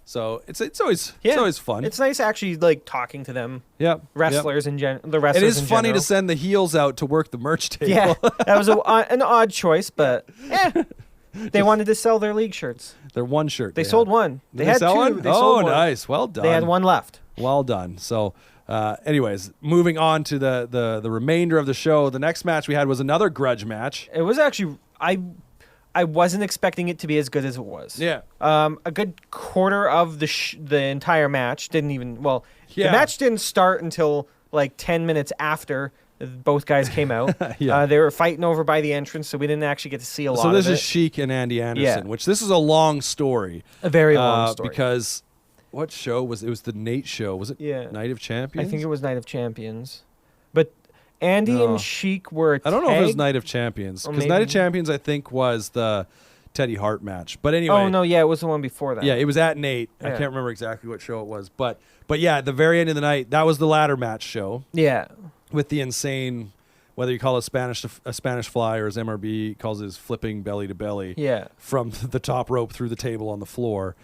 so it's always fun. It's nice actually like talking to them. Yeah. Wrestlers the wrestlers. It is funny to send the heels out to work the merch table. Yeah. That was an odd choice, but they wanted to sell their league shirts. Their one shirt. They sold one. They had two. One? They sold one. Nice. Well done. They had one left. Well done. So, anyways, moving on to the remainder of the show. The next match we had was another grudge match. It was actually I wasn't expecting it to be as good as it was. Yeah. A good quarter of the entire match didn't even the match didn't start until like 10 minutes after Both guys came out. Yeah. They were fighting over by the entrance, so we didn't actually get to see a lot of it. So this is Sheik and Andy Anderson, Yeah. which this is a long story. A very long story. Because what show was it? It was the Nate show. Was it Night of Champions? I think it was Night of Champions. But Andy No. and Sheik were a I don't know if it was tag- Night of Champions. Or Because Night of maybe- Champions, I think, was the Teddy Hart match. But anyway. Oh, no, yeah, it was the one before that. Yeah, it was at Nate. I Yeah. can't remember exactly what show it was. But yeah, at the very end of the night, that was the ladder match show Yeah. with the insane, whether you call it a Spanish fly or as MRB calls it, flipping belly to belly Yeah. from the top rope through the table on the floor.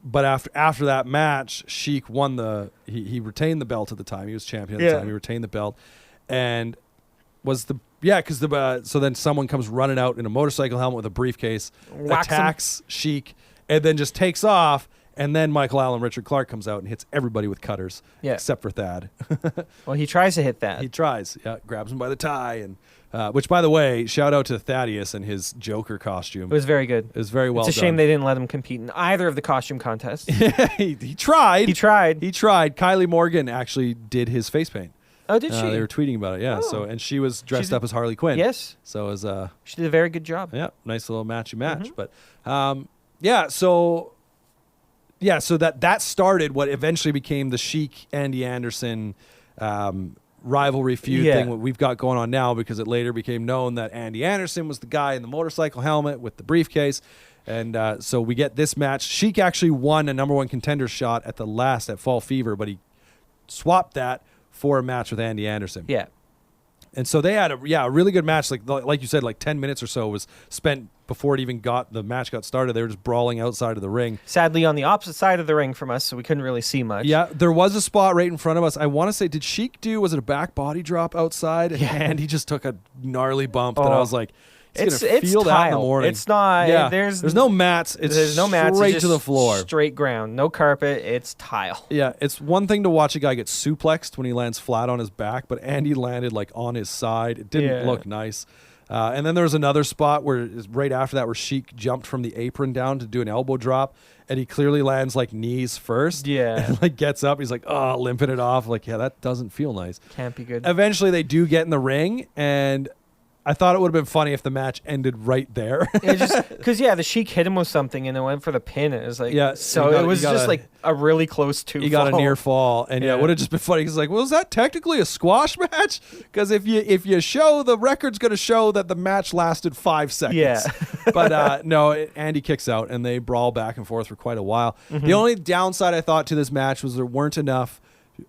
But after that match, Sheik won he retained the belt at the time. He was champion at the time. He retained the belt and was so then someone comes running out in a motorcycle helmet with a briefcase, Whacks him. attacks Sheik, and then just takes off. And then Michael Allen Richard Clark comes out and hits everybody with cutters, Yeah. except for Thad. Well, he tries to hit that. He tries, grabs him by the tie, and which, by the way, shout out to Thaddeus and his Joker costume. It was very good. It was very well It's a done. shame they didn't let him compete in either of the costume contests. he tried. He tried. He tried. Kylie Morgan actually did his face paint. Oh, did she? They were tweeting about it, yeah. Oh. So, and she was dressed did- up as Harley Quinn. Yes. So it was She did a very good job. yeah, nice little matchy match. Mhm. But so that started what eventually became the Sheik Andy Anderson rivalry feud Yeah. thing what we've got going on now, because it later became known that Andy Anderson was the guy in the motorcycle helmet with the briefcase. And so we get this match. Sheik actually won a number one contender shot at Fall Fever, but he swapped that for a match with Andy Anderson. Yeah. And so they had a really good match. Like you said, like 10 minutes or so was spent before the match got started. They were just brawling outside of the ring. Sadly, on the opposite side of the ring from us, so we couldn't really see much. Yeah, there was a spot right in front of us. I want to say, did Sheik was it a back body drop outside? Yeah. And he just took a gnarly bump that I Oh. was like, It's gonna feel that in the tile. morning. It's not. Yeah, There's no mats. It's there's no mats. straight it's to the just floor. Straight ground. No carpet. It's tile. Yeah, it's one thing to watch a guy get suplexed when he lands flat on his back, but Andy landed like on his side. It didn't Yeah. look nice. And then there was another spot where right after that where Sheik jumped from the apron down to do an elbow drop, and he clearly lands like knees first. Yeah. And like gets up, he's like, oh, limping it off. Like, yeah, that doesn't feel nice. Can't be good. Eventually they do get in the ring, and I thought it would have been funny if the match ended right there. Because the Sheik hit him with something and it went for the pin. It was like, Yeah, so you got- it was you got just a- like a really close two. He got a near fall, and Yeah. it would have just been funny. He's like, "Well, is that technically a squash match? Because if you show the record's going to show that the match lasted 5 seconds." Yeah. But no, Andy kicks out, and they brawl back and forth for quite a while. Mm-hmm. The only downside I thought to this match was there weren't enough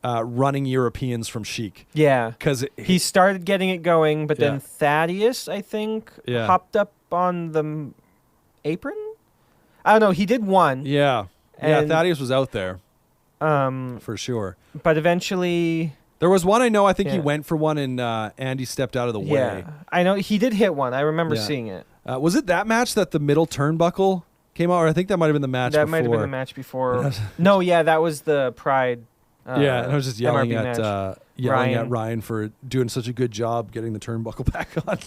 running Europeans from Sheik, Yeah. because He started getting it going, but Yeah. then Thaddeus, I think, Yeah. hopped up on the apron. I don't know. He did one. yeah, And- Thaddeus was out there Um, for sure. but eventually, There was one I know. I think he Yeah. went for one, and Andy stepped out of the yeah, way. I know he did hit one. I remember Yeah. seeing it. Was it that match that the middle turnbuckle came out? Or I think that might have been the match. That might have been the match before. No, yeah, that was the Pride. Yeah, and I was just yelling MRB at match. Ryan for doing such a good job getting the turnbuckle back on.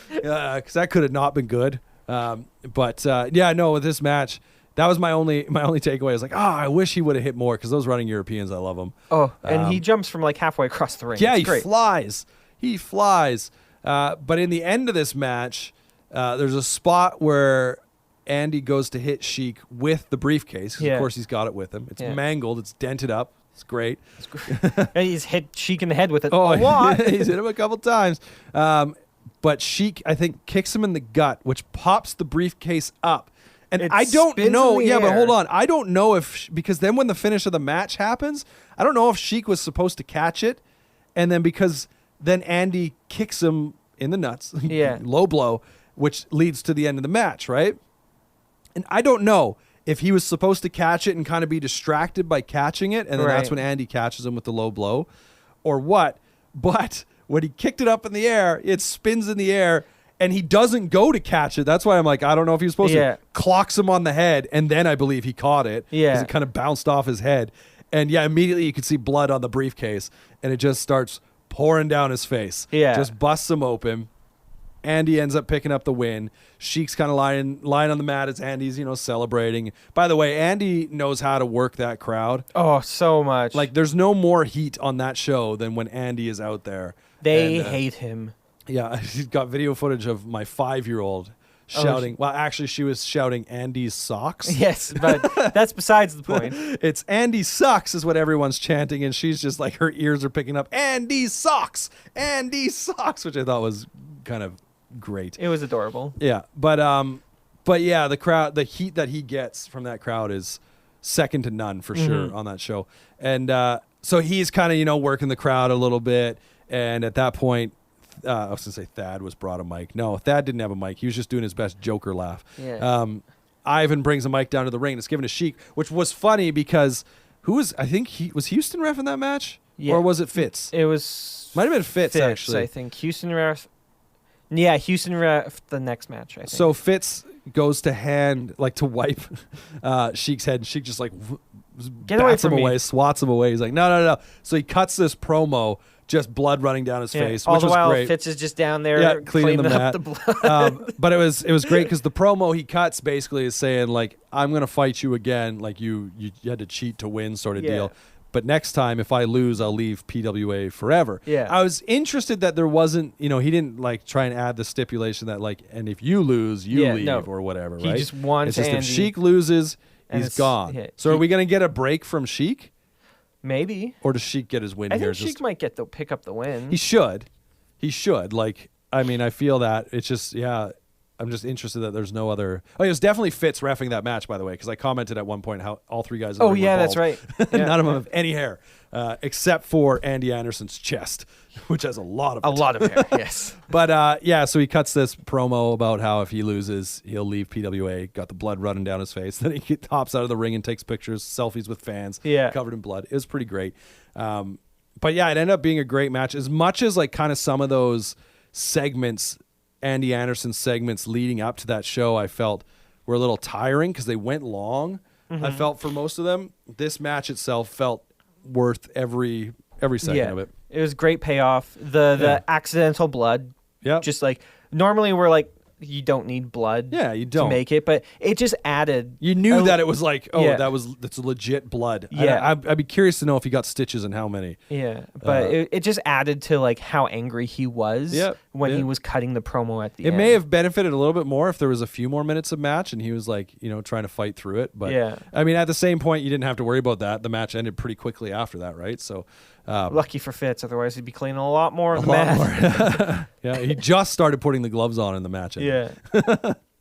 Because that could have not been good. But with this match, that was my only takeaway. I was like, I wish he would have hit more, because those running Europeans, I love them. Oh, and he jumps from like halfway across the ring. Yeah, It's he great. flies. He flies. But in the end of this match, there's a spot where Andy goes to hit Sheik with the briefcase. 'Cause Yeah. Of course, he's got it with him. It's Yeah. mangled. It's dented up. It's great. And he's hit Sheik in the head with it. Oh, a lot. he's hit him a couple times. But Sheik, I think, kicks him in the gut, which pops the briefcase up. And It I don't spins know. in the Yeah, but air. hold on. I don't know if, because then when the finish of the match happens, I don't know if Sheik was supposed to catch it. And then because then Andy kicks him in the nuts, Yeah. low blow, which leads to the end of the match, right? And I don't know if he was supposed to catch it and kind of be distracted by catching it, and then that's Right. when Andy catches him with the low blow, or what. But when he kicked it up in the air, it spins in the air, and he doesn't go to catch it. That's why I'm like, I don't know if he was supposed Yeah. to. Clocks him on the head, and then I believe he caught it. Yeah. Because it kind of bounced off his head. And yeah, immediately you could see blood on the briefcase, and it just starts pouring down his face. Yeah. Just busts him open. Andy ends up picking up the win. Sheik's kind of lying on the mat as Andy's, celebrating. By the way, Andy knows how to work that crowd. Oh, so much. Like, there's no more heat on that show than when Andy is out there. They hate him. Yeah, he's got video footage of my 5-year-old shouting. Well, actually, she was shouting Andy's socks. Yes, but that's besides the point. It's Andy sucks is what everyone's chanting, and she's just like, her ears are picking up Andy socks, which I thought was kind of great. It was adorable. Yeah, but yeah, the heat that he gets from that crowd is second to none for sure on that show. And so he's kind of working the crowd a little bit, and at that point, I was gonna say Thad was brought a mic. No, Thad didn't have a mic. He was just doing his best Joker laugh. Yeah. Ivan brings a mic down to the ring. And it's given to Sheik, which was funny because I think was Houston ref in that match, or was it Fitz? It was might have been Fitz actually. I think Houston ref. Yeah, Houston ref the next match. I think. So Fitz goes to wipe Sheik's head, and Sheik just like get away from him away, me. Swats him away. He's like, no. So he cuts this promo. Just blood running down his face, all which the was while great. Fitz is just down there cleaning the mat. up the blood. But it was great because the promo he cuts basically is saying like, I'm gonna fight you again, like you had to cheat to win sort of deal. But next time, if I lose, I'll leave PWA forever. Yeah. I was interested that there wasn't, he didn't like try and add the stipulation that like, and if you lose, you leave or whatever. He right? just wants It's just Andy. If Sheik loses, And he's gone. yeah, So are we gonna get a break from Sheik? Maybe. Or does Sheik get his win I here? think Sheik might pick up the win. He should. Like, I mean, I feel that it's just, I'm just interested that there's no other. Oh, it was definitely Fitz reffing that match, by the way, because I commented at one point how all three guys. Oh, yeah, that's right. Yeah. None of them have any hair, except for Andy Anderson's chest, which has a lot of hair. Yes. But so he cuts this promo about how if he loses, he'll leave PWA. Got the blood running down his face. Then he hops out of the ring and takes pictures, selfies with fans, covered in blood. It was pretty great. But yeah, it ended up being a great match. As much as like kind of some of those segments, Andy Anderson segments leading up to that show, I felt were a little tiring because they went long. I felt for most of them. This match itself felt worth every second of it. It was great payoff. The accidental blood. Yeah. Just like normally we're like, you don't need blood you don't to make it, but it just added. You knew that it was like, that's legit blood. Yeah. I'd be curious to know if he got stitches and how many. Yeah, but it just added to like how angry he was when he was cutting the promo at the end. It may have benefited a little bit more if there was a few more minutes of match and he was like, trying to fight through it. But I mean, at the same point, you didn't have to worry about that. The match ended pretty quickly after that, right? So lucky for Fitz, otherwise he'd be cleaning a lot more of the mat. Yeah, he just started putting the gloves on in the match. Yeah.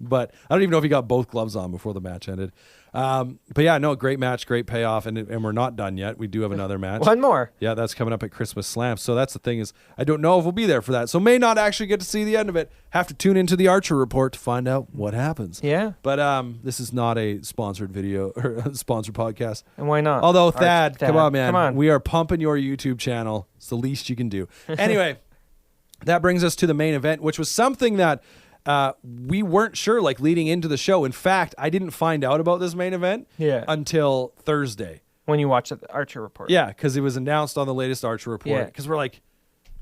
But I don't even know if he got both gloves on before the match ended. But yeah, no, great match, great payoff, and we're not done yet. We do have another match. One more. Yeah, that's coming up at Christmas Slam. So that's the thing is, I don't know if we'll be there for that. So may not actually get to see the end of it. Have to tune into the Archer Report to find out what happens. Yeah. But this is not a sponsored video or a sponsored podcast. And why not? Although Thad, come on, man. Come on. We are pumping your YouTube channel. It's the least you can do. Anyway, that brings us to the main event, which was something that we weren't sure, like leading into the show. In fact, I didn't find out about this main event until Thursday. When you watched the Archer Report. Yeah, because it was announced on the latest Archer Report. Because we're like,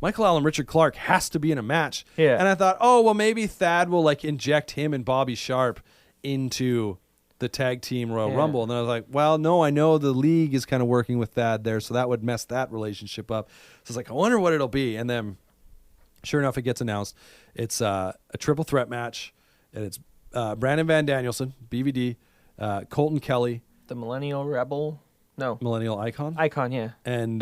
Michael Allen, Richard Clark has to be in a match. Yeah. And I thought, oh, well, maybe Thad will like inject him and Bobby Sharp into the tag team Royal Rumble. And then I was like, well, no, I know the league is kind of working with Thad there, so that would mess that relationship up. So I was like, I wonder what it'll be. And then sure enough, it gets announced. It's a triple threat match, and it's Brandon Van Danielson, BVD, Colton Kelly, the Millennial Rebel. No. Millennial Icon. Icon, yeah. And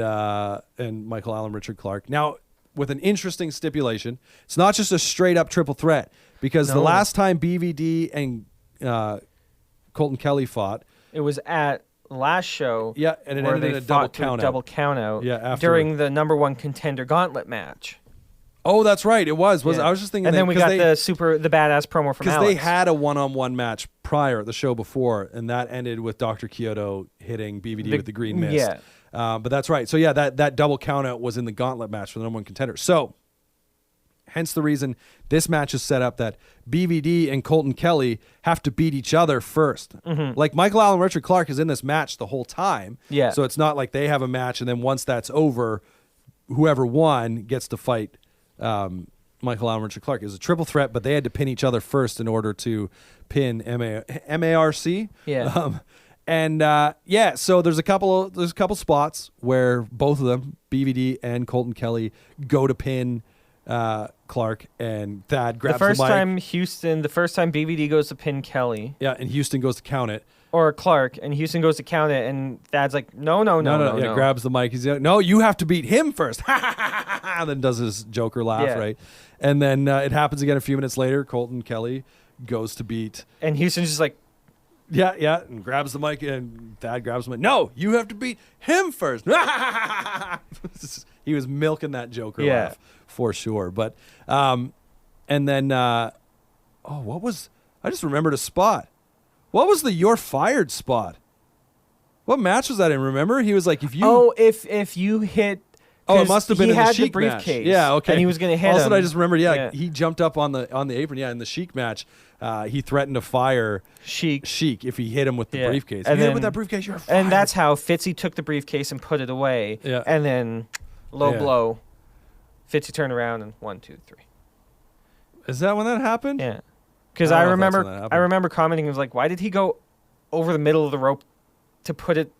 Michael Allen, Richard Clark. Now, with an interesting stipulation, it's not just a straight up triple threat, because the last time BVD and Colton Kelly fought, it was at last show. Yeah, and it where ended they in a double count out. Double count out. Yeah, after during the number one contender gauntlet match. Oh, that's right. It was. I was just thinking. And then we got the badass promo from Alex. Because they had a one-on-one match prior, the show before, and that ended with Dr. Kyoto hitting BVD with the green mist. Yeah. But that's right. So yeah, that double count out was in the gauntlet match for the number one contender. So hence the reason this match is set up that BVD and Colton Kelly have to beat each other first. Mm-hmm. Like Michael Allen, Richard Clark is in this match the whole time. Yeah. So it's not like they have a match and then once that's over, whoever won gets to fight Michael Allen, Richard Clark. It was a triple threat, but they had to pin each other first in order to pin MARC. Yeah. So there's a couple spots where both of them, BVD and Colton Kelly, go to pin Clark, and Thad grabs the mic. The first time BVD goes to pin Kelly. Yeah, and Houston goes to count it. Or Clark, and Houston goes to count it, and Thad's like, no. Yeah, grabs the mic. He's like, no, you have to beat him first. And then does his Joker laugh, right? And then it happens again a few minutes later. Colton Kelly goes to beat. And Houston's just like, yeah, and grabs the mic, and Thad grabs the mic. No, you have to beat him first. He was milking that Joker laugh for sure. But, and then, I just remembered a spot. What was the "you're fired" spot? What match was that in? Remember, he was like, if you hit. Oh, it must have been in the Sheik briefcase. Match. Yeah, okay. And he was going to hit him. Also, I just remembered. He jumped up on the apron. Yeah, in the Sheik match, he threatened to fire Sheik if he hit him with the briefcase. If you hit him with that briefcase, you're fired. And that's how Fitzy took the briefcase and put it away. Yeah. And then blow. Fitzy turned around and 1, 2, 3. Is that when that happened? Yeah. Because I remember commenting, it was like, why did he go over the middle of the rope to put it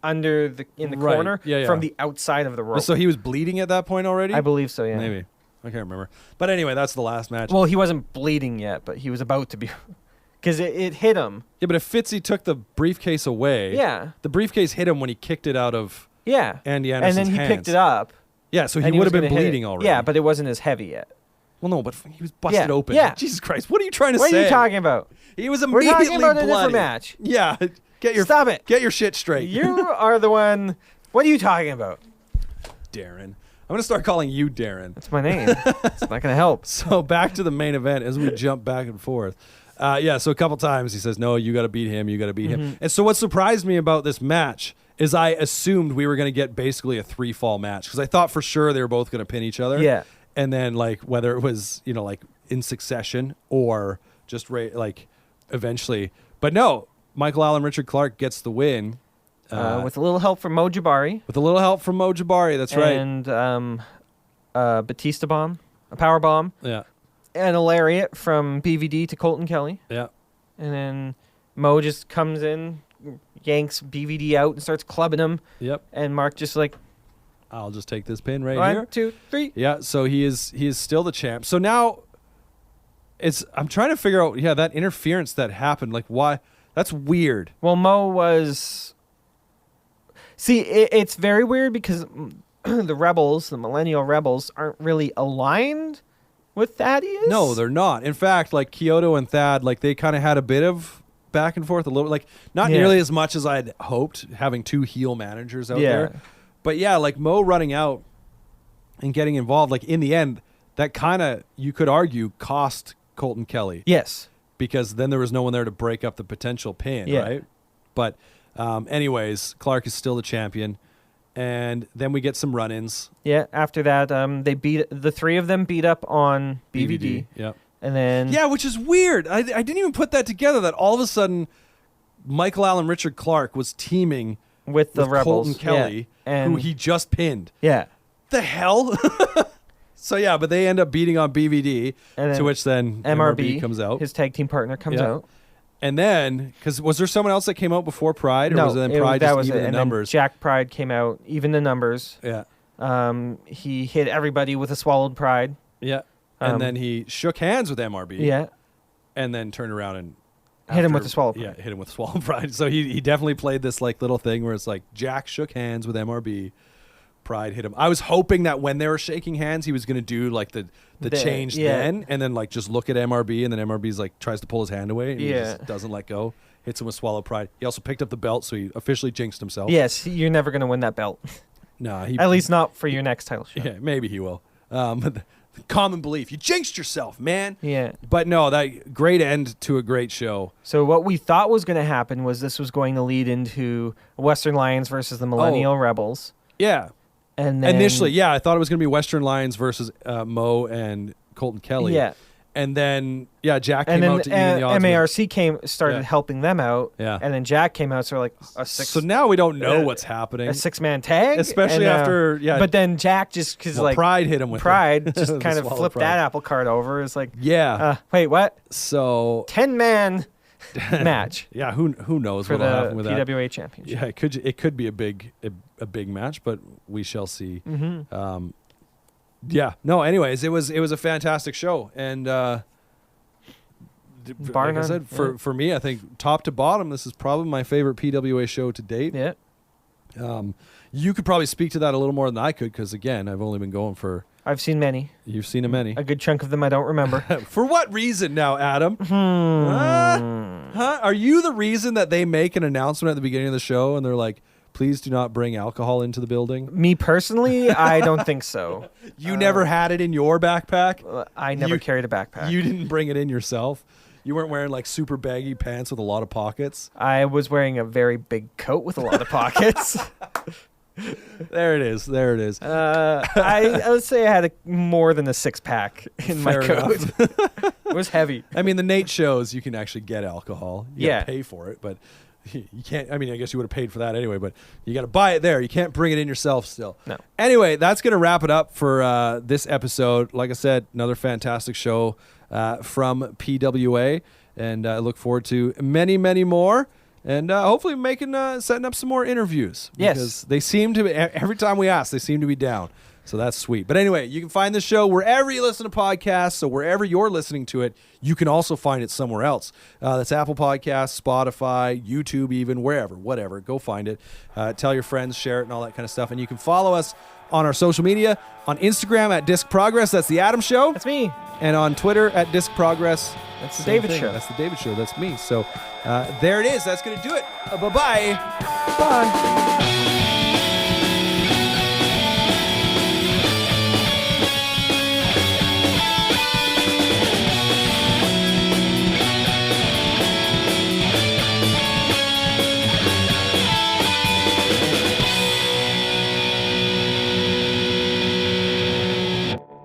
under in the corner from the outside of the rope? So he was bleeding at that point already? I believe so, yeah. Maybe. I can't remember. But anyway, that's the last match. Well, he wasn't bleeding yet, but he was about to be. Because it hit him. Yeah, but if Fitzy took the briefcase away, the briefcase hit him when he kicked it out of Andy Anderson's hands. And then he picked it up. Yeah, so he would have been bleeding already. Yeah, but it wasn't as heavy yet. Well, no, but he was busted open. Yeah. Jesus Christ, what are you trying to say? What are you talking about? He was immediately bloody. We're talking about a different match. Yeah, stop it. Get your shit straight. You are the one. What are you talking about? Darren. I'm going to start calling you Darren. That's my name. It's not going to help. So back to the main event as we jump back and forth. So a couple times he says, no, you got to beat him. You got to beat him. And so what surprised me about this match is I assumed we were going to get basically a 3-fall match because I thought for sure they were both going to pin each other. Yeah. And then, like, whether it was, like, in succession or just, eventually. But no, Michael Allen, Richard Clark gets the win. With a little help from Mo Jabari. That's right. And Batista bomb, a power bomb. Yeah. And a lariat from BVD to Colton Kelly. Yeah. And then Mo just comes in, yanks BVD out and starts clubbing him. Yep. And Mark just like, I'll just take this pin right here. 1, 2, 3. Yeah, so he is still the champ. So now I'm trying to figure out that interference that happened, like why that's weird. Well, Mo was it's very weird because the Rebels, the Millennial Rebels aren't really aligned with Thaddeus. No, they're not. In fact, like Kyoto and Thad, like they kind of had a bit of back and forth a little, like not nearly as much as I'd hoped having two heel managers out there. But yeah, like Mo running out and getting involved, like in the end, that kind of, you could argue, cost Colton Kelly. Yes. Because then there was no one there to break up the potential pin, right? But anyways, Clark is still the champion. And then we get some run-ins. Yeah, after that, the three of them beat up on BVD. Yep. And then... Yeah, which is weird. I didn't even put that together, that all of a sudden Michael Allen, Richard Clark was teaming with the Rebels. Colton Kelly, who he just pinned. Yeah. The hell? So yeah, but they end up beating on BVD, to which then MRB comes out. His tag team partner comes out. And then, because was there someone else that came out before Pride? Or no, was it then Pride just was even the numbers? Jack Pride came out, even the numbers. Yeah. He hit everybody with a swallowed Pride. Yeah. And then he shook hands with MRB. Yeah. And then turned around and hit him with the swallowed Pride. Yeah, hit him with swallowed Pride. So he definitely played this like little thing where it's like Jack shook hands with MRB. Pride hit him. I was hoping that when they were shaking hands, he was going to do like the change then, and then like just look at MRB, and then MRB's like tries to pull his hand away, and he just doesn't let go. Hits him with swallow Pride. He also picked up the belt, so he officially jinxed himself. Yes, you're never going to win that belt. No, at least not for your next title shot. Yeah, maybe he will. But the common belief, you jinxed yourself, man. Yeah. But no, that great end to a great show. So what we thought was going to happen was this was going to lead into Western Lions versus the Millennial Rebels. Yeah. And then, initially, I thought it was going to be Western Lions versus Mo and Colton Kelly. Yeah. And then, Jack And came out to even the odds. MARC started helping them out. Yeah. And then Jack came out, so like a six. So now we don't know what's happening. A 6-man tag, Especially after, But then Jack just because Pride hit him with Pride just the kind of swallow flipped pride. that apple cart over. It's like, Yeah. wait, what? So 10-man match yeah, who knows for what'll the happen with that? PWA championship. Yeah, it could be a big match, but we shall see. Mm-hmm. Anyways, it was a fantastic show, and Bar like I none, said, for me, I think top to bottom, this is probably my favorite PWA show to date. Yeah. You could probably speak to that a little more than I could, because again, I've only been going for. I've seen many. You've seen many. A good chunk of them I don't remember. For what reason now, Adam? Huh? Are you the reason that they make an announcement at the beginning of the show and they're like, please do not bring alcohol into the building? Me personally, I don't think so. You never had it in your backpack? I never carried a backpack. You didn't bring it in yourself? You weren't wearing like super baggy pants with a lot of pockets? I was wearing a very big coat with a lot of pockets. There it is. I would say I had more than a 6-pack in my Fair coat. It was heavy. I mean, the Nate shows you can actually get alcohol. You gotta Yeah. pay for it, but you can't. I mean, I guess you would have paid for that anyway, but you got to buy it there. You can't bring it in yourself still. No. Anyway, that's going to wrap it up for this episode. Like I said, another fantastic show from PWA, and I look forward to many, many more. And hopefully setting up some more interviews. Yes. Because they seem to be, every time we ask, they seem to be down. So that's sweet. But anyway, you can find the show wherever you listen to podcasts. So wherever you're listening to it, you can also find it somewhere else. That's Apple Podcasts, Spotify, YouTube even, wherever, whatever. Go find it. Tell your friends, share it, and all that kind of stuff. And you can follow us on our social media, on Instagram at Disc Progress. That's the Adam Show. That's me. And on Twitter at Disc Progress. That's the Same David thing. Show. That's the David Show. That's me. So there it is. That's going to do it. Bye-bye. Bye.